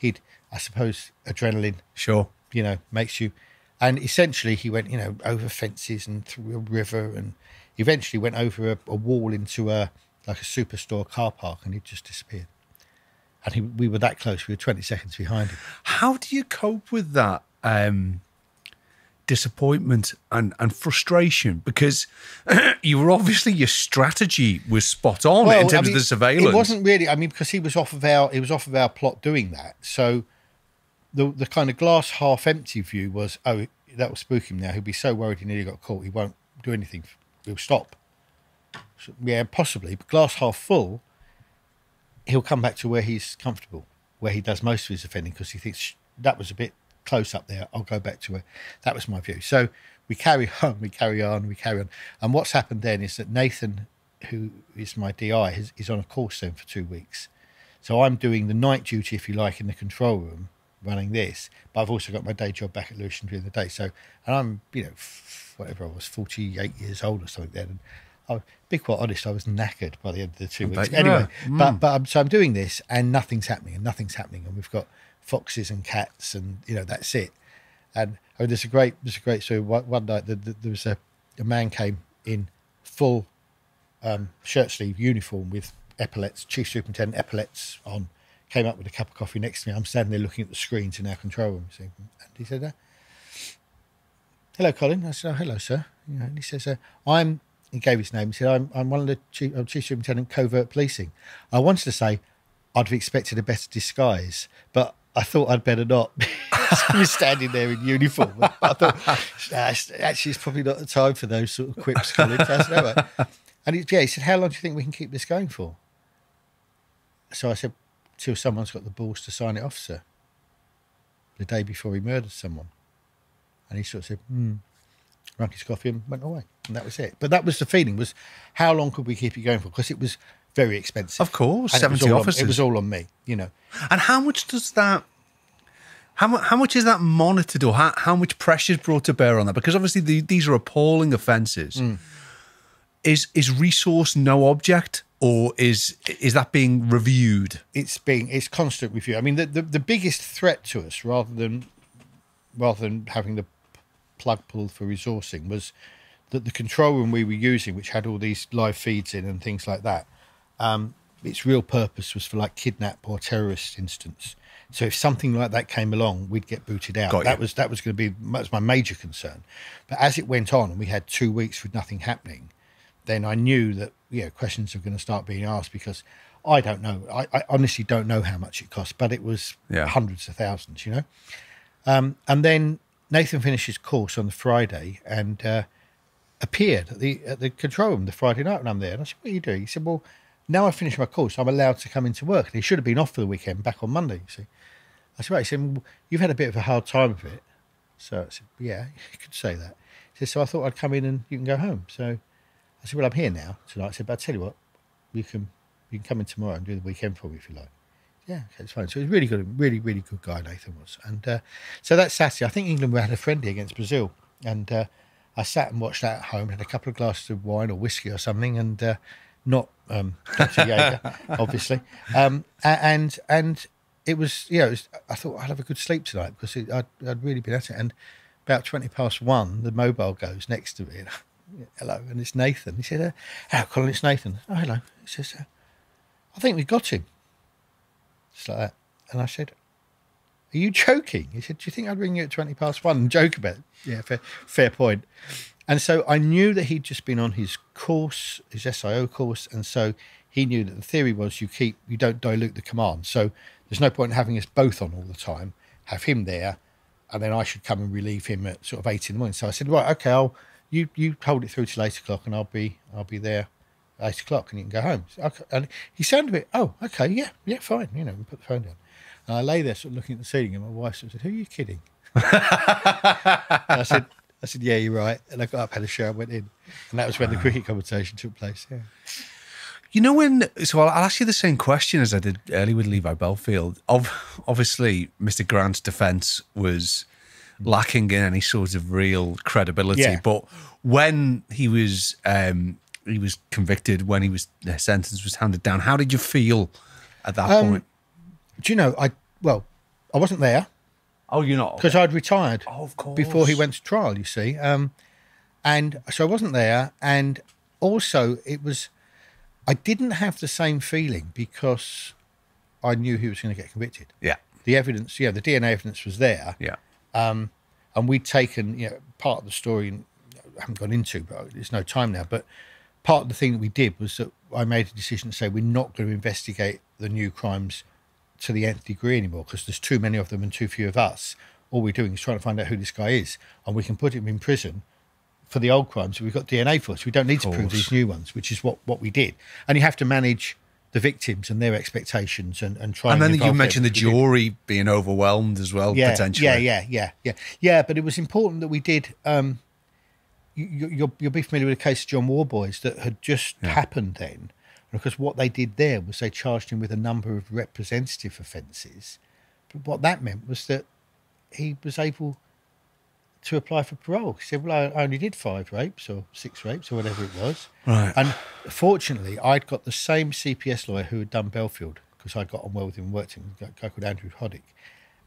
I suppose, adrenaline, Sure, you know, makes you. And essentially he went, you know, over fences and through a river and eventually went over a wall into a superstore car park, and he just disappeared. And we were that close. We were 20 seconds behind him. How do you cope with that disappointment and frustration? Because your strategy was spot on in terms of the surveillance. It wasn't really. I mean, because he was off of our plot doing that. So the kind of glass half empty view was, oh, that will spook him now. He'll be so worried he nearly got caught. He won't do anything. He'll stop. So, yeah, possibly. But glass half full, he'll come back to where he's comfortable, where he does most of his offending, because he thinks that was a bit close up there. I'll go back to where that was my view. So we carry on. And what's happened then is that Nathan, who is my DI, is on a course then for 2 weeks. So I'm doing the night duty, if you like, in the control room, running this, but I've also got my day job back at Lewisham during the day. So, and I'm, you know, whatever I was, 48 years old or something then. And I'll be quite honest, I was knackered by the end of the 2 weeks. Anyway, but I'm doing this and nothing's happening. And we've got foxes and cats and, you know, that's it. And I mean, there's a great story. One night there was a man came in full shirt sleeve uniform with epaulets, chief superintendent epaulets on, came up with a cup of coffee next to me. I'm standing there looking at the screens in our control room. And he said, hello, Colin. I said, oh, hello, sir. You know, and he says, he gave his name. He said, I'm one of the chief superintendent covert policing. I wanted to say I'd have expected a better disguise, but I thought I'd better not. He was standing there in uniform. I thought, actually, it's probably not the time for those sort of quips, Colin. I said, all right. And he said, how long do you think we can keep this going for? So I said, till someone's got the balls to sign it off, sir. The day before he murdered someone. And he sort of said, drank his coffee and went away. And that was it. But that was the feeling, was how long could we keep it going for? Because it was very expensive. Of course, and 70 officers. It was all on me, you know. And how much does that... How much is that monitored, or how much pressure is brought to bear on that? Because obviously these are appalling offences. Is resource no object, or is that being reviewed? It's constant review. I mean, the biggest threat to us, rather than having the plug pulled for resourcing, was that the control room we were using, which had all these live feeds in and things like that, its real purpose was for like kidnap or terrorist instance. So if something like that came along, we'd get booted out. That was going to be my major concern. But as it went on, and we had 2 weeks with nothing happening, then I knew that questions were going to start being asked, because I don't know. I honestly don't know how much it cost, but it was hundreds of thousands, you know. And then Nathan finished his course on the Friday and appeared at the control room the Friday night when I'm there. And I said, what are you doing? He said, well, now I finished my course, I'm allowed to come into work. And he should have been off for the weekend, back on Monday, you see. I said, right. He said, well, you've had a bit of a hard time of it. So I said, yeah, you could say that. He said, so I thought I'd come in and you can go home. So I said, well, I'm here now tonight. I said, but I'll tell you what, you can come in tomorrow and do the weekend for me if you like. Yeah, okay, it's fine. So he's really good, really, really good guy, Nathan was. And so that Saturday, I think England had a friendly against Brazil. And I sat and watched that at home, had a couple of glasses of wine or whiskey or something, and not Dr. Jaeger, obviously. And it was, I thought I'd have a good sleep tonight, because I'd really been at it. And about 1:20, the mobile goes next to me. Hello, and it's Nathan. He said, hello, Colin, it's Nathan. Oh, hello. He says, I think we got him. Just like that. And I said, are you joking? He said, do you think I'd ring you at 1:20 and joke about it? Yeah, fair point. And so I knew that he'd just been on his course, his SIO course, and so he knew that the theory was you don't dilute the command. So there's no point in having us both on all the time, have him there, and then I should come and relieve him at sort of 8 in the morning. So I said, right, okay, you hold it through till 8 o'clock, and I'll be there 8 o'clock and you can go home. So and he sounded a bit, oh, okay, yeah, fine, and put the phone down. And I lay there sort of looking at the ceiling, and my wife sort of said, who are you kidding? I said, yeah, you're right. And I got up, had a shower, went in. And that was when the cricket conversation took place, yeah. So I'll ask you the same question as I did earlier with Levi Bellfield. Obviously, Mr. Grant's defence was lacking in any sort of real credibility. Yeah. But when he was convicted, when his sentence was handed down, how did you feel at that point? Do you know, I wasn't there. Oh, you're not? Because I'd retired of course. Before he went to trial, you see. And so I wasn't there. And also I didn't have the same feeling because I knew he was going to get convicted. Yeah. The evidence, the DNA evidence was there. Yeah. And we'd taken, part of the story, and I haven't gone into, but there's no time now, but part of the thing that we did was that I made a decision to say we're not going to investigate the new crimes to the nth degree anymore because there's too many of them and too few of us. All we're doing is trying to find out who this guy is, and we can put him in prison for the old crimes. We've got DNA for us. We don't need to prove these new ones, which is what we did. And you have to manage the victims and their expectations and try. And then you mentioned the jury being overwhelmed as well, potentially. Yeah. But it was important that we did. You'll be familiar with the case of John Warboys that had just happened then, because what they did there was they charged him with a number of representative offences. But what that meant was that he was able to apply for parole. He said, well, I only did 5 rapes or 6 rapes or whatever it was. Right. And fortunately, I'd got the same CPS lawyer who had done Bellfield, because I got on well with him and worked with him, a guy called Andrew Hoddick.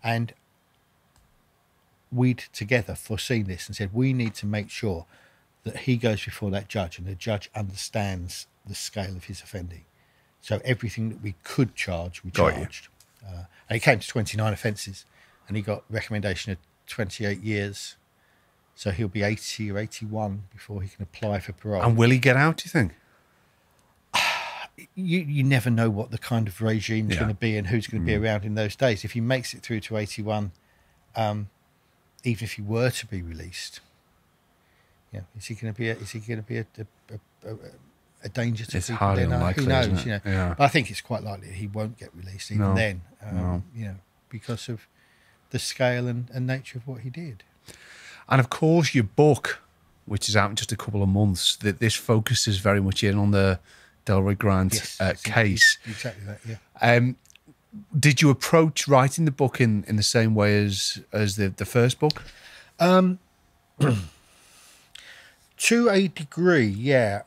And we'd together foreseen this and said, we need to make sure that he goes before that judge and the judge understands the scale of his offending. So everything that we could charge, we charged. And he came to 29 offences and he got recommendation of 28 years. So he'll be 80 or 81 before he can apply for parole. And will he get out, do you think? You never know what the kind of regime is going to be and who's going to be around in those days. If he makes it through to 81, even if he were to be released, is he going to be a danger to it's people? Highly unlikely, who knows? Isn't it? But I think it's quite likely that he won't get released even then. Because of the scale and nature of what he did. And of course, your book, which is out in just a couple of months, that this focuses very much in on the Delroy Grant case. Exactly that, yeah. Did you approach writing the book in the same way as the first book? To a degree, yeah.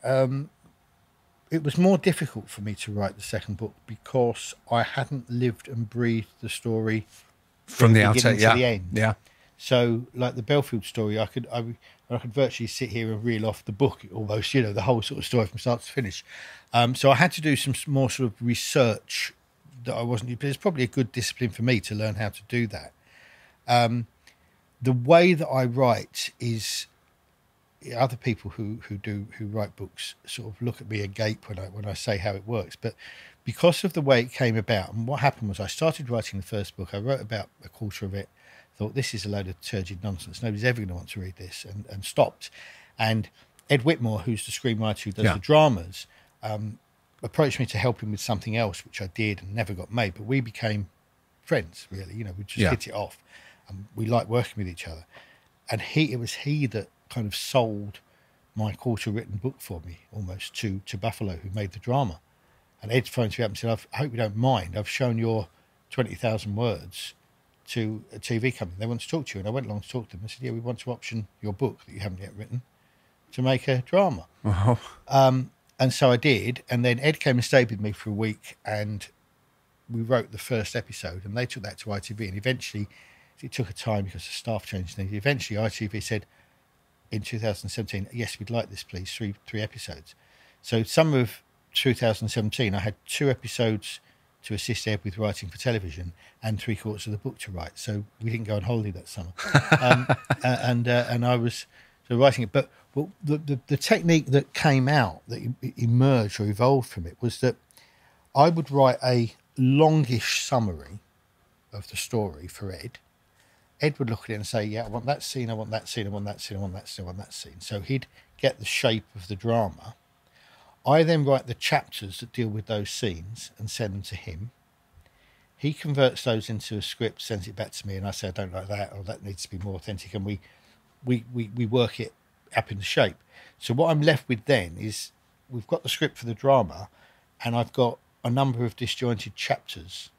It was more difficult for me to write the second book because I hadn't lived and breathed the story from the outset, to the end. Yeah. So, like the Bellfield story, I could virtually sit here and reel off the book almost, the whole sort of story from start to finish. So I had to do some more sort of research that I wasn't. But it's probably a good discipline for me to learn how to do that. The way that I write is other people who write books sort of look at me agape when I say how it works, but because of the way it came about, and what happened was I started writing the first book. I wrote about a quarter of it, thought this is a load of turgid nonsense. Nobody's ever going to want to read this, and stopped. And Ed Whitmore, who's the screenwriter who does the dramas, approached me to help him with something else, which I did and never got made. But we became friends, really. We just hit it off, and we liked working with each other. And it was he that kind of sold my quarter-written book for me, almost, to Buffalo, who made the drama. And Ed phones me up and said, I hope you don't mind. I've shown your 20,000 words to a TV company. They want to talk to you. And I went along to talk to them. I said, we want to option your book that you haven't yet written to make a drama. Oh. And so I did. And then Ed came and stayed with me for a week, and we wrote the first episode, and they took that to ITV. And eventually, it took a time because the staff changed things. Eventually, ITV said in 2017, yes, we'd like this, please, three episodes. So summer of 2017, I had 2 episodes to assist Ed with writing for television and 3/4 of the book to write. So we didn't go on holiday that summer. And I was writing it. But the technique that came out, that emerged or evolved from it, was that I would write a longish summary of the story for Ed. Ed would look at it and say, yeah, I want that scene, I want that scene, I want that scene, I want that scene, I want that scene. So he'd get the shape of the drama. I then write the chapters that deal with those scenes and send them to him. He converts those into a script, sends it back to me, and I say, I don't like that, or that needs to be more authentic, and we work it up into shape. So what I'm left with then is we've got the script for the drama, and I've got a number of disjointed chapters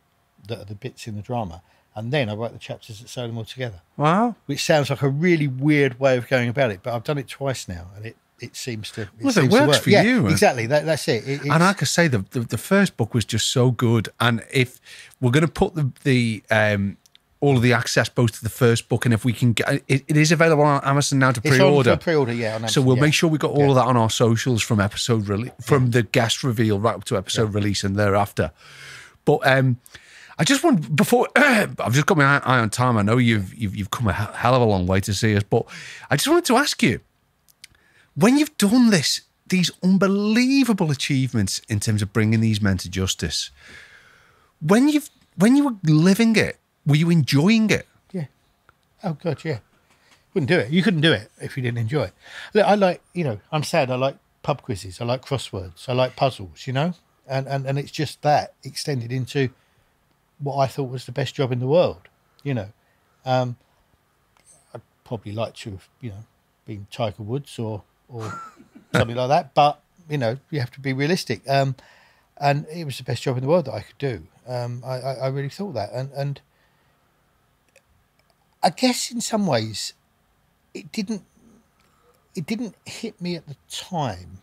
that are the bits in the drama, and then I write the chapters that sew them all together. Wow. Which sounds like a really weird way of going about it, but I've done it twice now, and it seems to. Well, if it works for you. Exactly. That's it. And like I say, the first book was just so good. And if we're going to put the all of the access both to the first book, and if we can get it is available on Amazon now to pre-order. It's on pre-order, yeah. On Amazon, so we'll make sure we got all of that on our socials from from the guest reveal right up to episode release and thereafter. But I just want before I've just got my eye on time. I know you've come a hell of a long way to see us, but I just wanted to ask you, when you've done these unbelievable achievements in terms of bringing these men to justice, when you were living it, were you enjoying it? Yeah. Oh God, yeah. Wouldn't do it. You couldn't do it if you didn't enjoy it. Look, I like, I'm sad. I like pub quizzes. I like crosswords. I like puzzles. And it's just that extended into what I thought was the best job in the world. I'd probably like to have, been Tiger Woods or something like that. But you have to be realistic. And it was the best job in the world that I could do. I really thought that, and I guess in some ways it didn't hit me at the time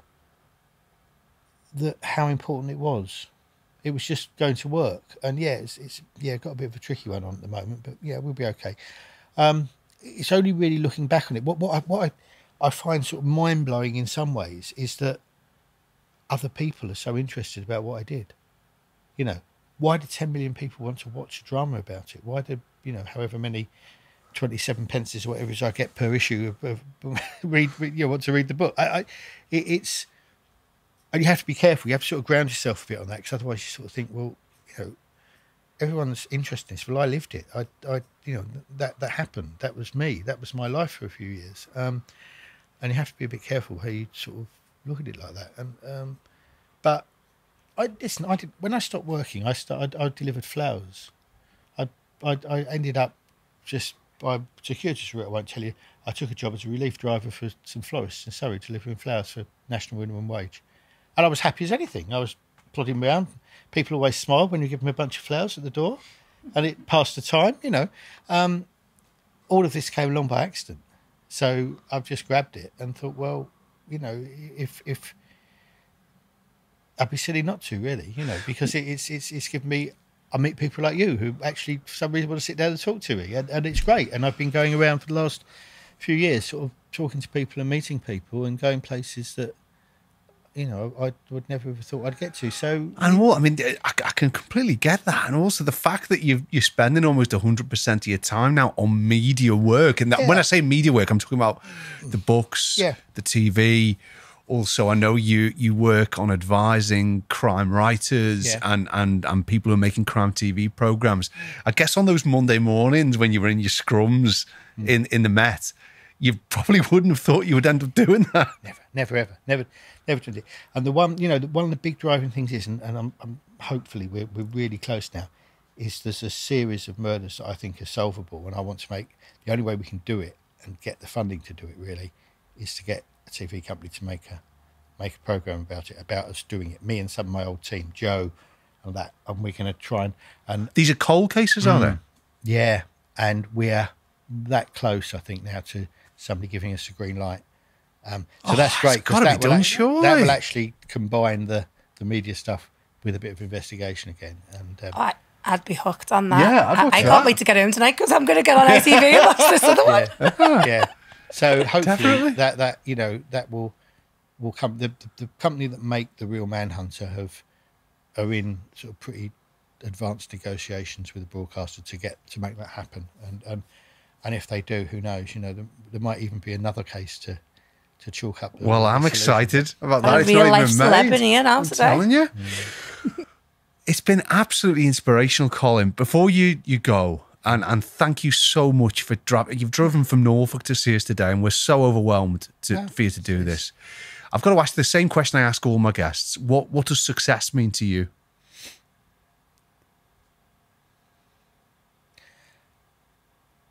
that how important it was. It was just going to work, and it's got a bit of a tricky one on at the moment, but we'll be okay. It's only really looking back on it. What I find sort of mind blowing in some ways is that other people are so interested about what I did. Why did 10 million people want to watch a drama about it? Why did however many 27 pences or whatever it is I get per issue of want to read the book? It's and you have to be careful. You have to sort of ground yourself a bit on that, because otherwise you sort of think, well, everyone's interested in this. Well, I lived it. That happened. That was me. That was my life for a few years. And you have to be a bit careful how you sort of look at it like that. And but I did when I stopped working. I delivered flowers. I ended up just by circuitous route. I won't tell you. I took a job as a relief driver for some florists in Surrey, delivering flowers for national minimum wage, and I was happy as anything. I was plodding around. People always smile when you give them a bunch of flowers at the door, and it passed the time. All of this came along by accident, so I've just grabbed it and thought, well, if I'd be silly not to, really, because it's given me. I meet people like you who actually, for some reason, want to sit down and talk to me, and it's great. And I've been going around for the last few years, sort of talking to people and meeting people and going places that, I would never have thought I'd get to. So, and what I mean, I can completely get that, and also the fact that you're spending almost 100% of your time now on media work, and that when I say media work, I'm talking about the books, the TV. Also, I know you work on advising crime writers and people who are making crime TV programs. I guess on those Monday mornings when you were in your scrums in the Met, you probably wouldn't have thought you would end up doing that. Never did it. And the one, one of the big driving things is, and I'm hopefully we're really close now, is there's a series of murders that I think are solvable, and I want to make the only way we can do it and get the funding to do it really is to get a TV company to make a program about it, about us doing it. Me and some of my old team, Joe, and that, and we're going to try and these are cold cases, are they? Yeah, and we're that close, I think, now to somebody giving us a green light. So that's great, because that will actually combine the media stuff with a bit of investigation again. And I'd be hooked on that. Yeah, I can't wait to get home tonight, because I'm going to get on ITV and watch this other one. Yeah. So hopefully that will come. The company that make the real Manhunter are in sort of pretty advanced negotiations with the broadcaster to make that happen. And if they do, who knows? There might even be another case to chalk up. Well, I'm excited about that. It's real life celebrity here now today. I'm telling you, it's been absolutely inspirational, Colin. Before you go. And thank you so much for you've driven from Norfolk to see us today, and we're so overwhelmed for you to do this. I've got to ask the same question I ask all my guests. What does success mean to you?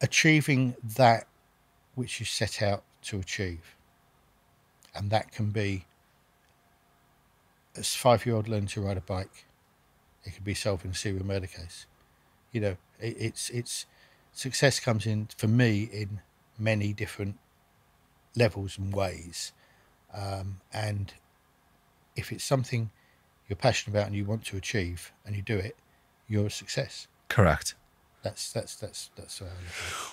Achieving that which you set out to achieve. And that can be, as a 5-year-old learning to ride a bike. It could be solving a serial murder case. You know, it's success comes in, for me, in many different levels and ways. And if it's something you're passionate about and you want to achieve and you do it, you're a success. Correct. That's how I look at it.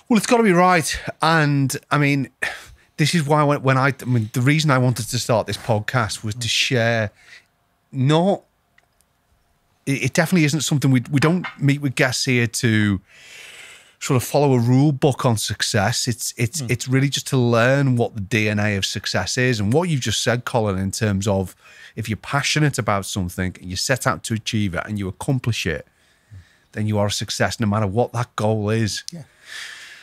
Well, it's got to be right. And I mean, this is why the reason I wanted to start this podcast was to share, it definitely isn't something we don't meet with guests here to sort of follow a rule book on success. It's really just to learn what the DNA of success is. And what you've just said, Colin, in terms of if you're passionate about something and you set out to achieve it and you accomplish it, then you are a success no matter what that goal is. Yeah.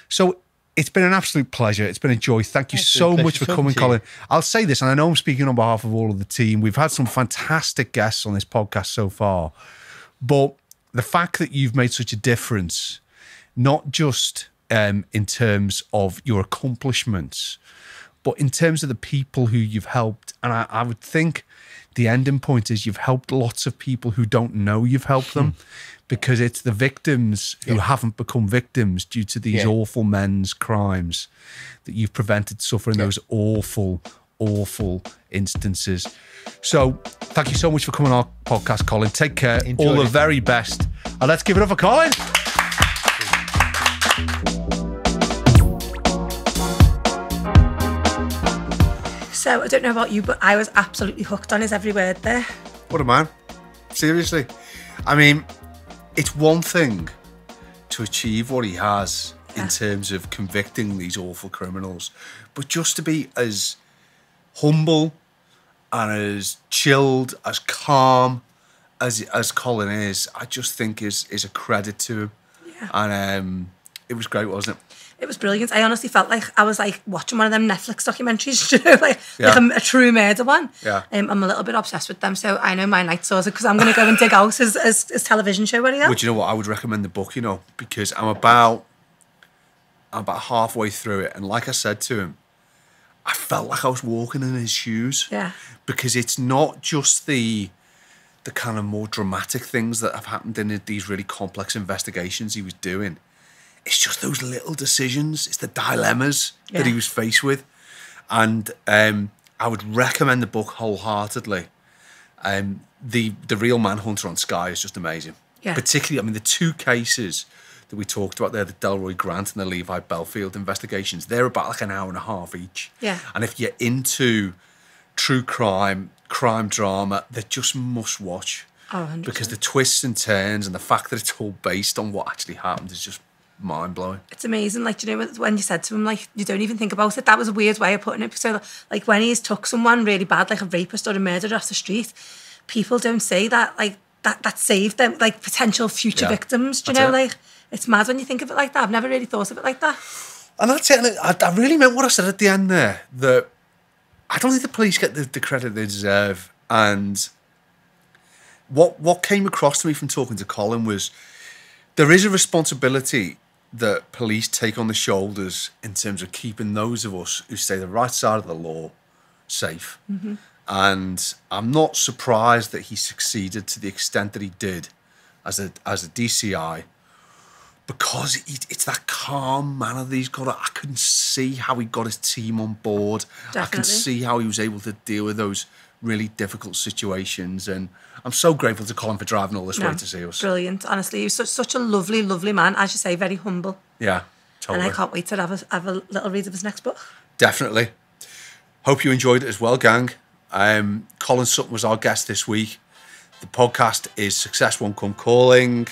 So it's been an absolute pleasure. It's been a joy. Thank you so much for coming, Colin. I'll say this, and I know I'm speaking on behalf of all of the team. We've had some fantastic guests on this podcast so far, but the fact that you've made such a difference, not just in terms of your accomplishments, but in terms of the people who you've helped. And I would think the ending point is you've helped lots of people who don't know you've helped them, because it's the victims who haven't become victims due to these awful men's crimes that you've prevented suffering those awful, awful instances. So thank you so much for coming on our podcast, Colin. Take care. All the very best. And let's give it up for Colin. So I don't know about you, but I was absolutely hooked on his every word there. What a man. Seriously. I mean, it's one thing to achieve what he has in terms of convicting these awful criminals, but just to be as humble and as chilled, as calm as Colin is, I just think is a credit to him. Yeah. And it was great, wasn't it? It was brilliant. I honestly felt like I was like watching one of them Netflix documentaries, you know, like a true murder one. Yeah. I'm a little bit obsessed with them, so I know my night sorted because I'm going to go and dig out his television show. Where he Well, do you know what? I would recommend the book, you know, because I'm about halfway through it, and like I said to him, I felt like I was walking in his shoes. Yeah. Because it's not just the kind of more dramatic things that have happened in these really complex investigations he was doing. It's just those little decisions. It's the dilemmas that he was faced with. And I would recommend the book wholeheartedly. The Real Manhunter on Sky is just amazing. Yeah. Particularly, I mean, the two cases that we talked about there, the Delroy Grant and the Levi Bellfield investigations, they're about like an hour and a half each. Yeah. And if you're into true crime drama, they're just must watch. Oh, 100%. Because the twists and turns and the fact that it's all based on what actually happened is just mind-blowing. It's amazing. Like, you know, when you said to him, like, you don't even think about it, that was a weird way of putting it. So, like, when he's took someone really bad, like a rapist or a murderer off the street, people don't say that, like, that saved them, like, potential future victims. Do you know, like, it's mad when you think of it like that. I've never really thought of it like that. And that's it. I really meant what I said at the end there, that I don't think the police get the credit they deserve. And what came across to me from talking to Colin was there is a responsibility that police take on the shoulders in terms of keeping those of us who stay the right side of the law safe. Mm-hmm. And I'm not surprised that he succeeded to the extent that he did as a DCI, because it's that calm manner that he's got. I couldn't see how he got his team on board. Definitely. I can see how he was able to deal with those really difficult situations, and I'm so grateful to Colin for driving all this way to see us. Brilliant, honestly. He was such a lovely, lovely man, as you say, very humble. Yeah, totally. And I can't wait to have a little read of his next book. Definitely. Hope you enjoyed it as well, gang. Colin Sutton was our guest this week. The podcast is Success Won't Come Calling.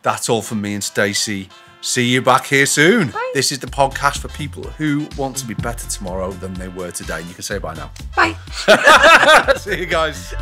That's all from me and Stacey. See you back here soon. Bye. This is the podcast for people who want to be better tomorrow than they were today. You can say bye now. Bye. See you guys.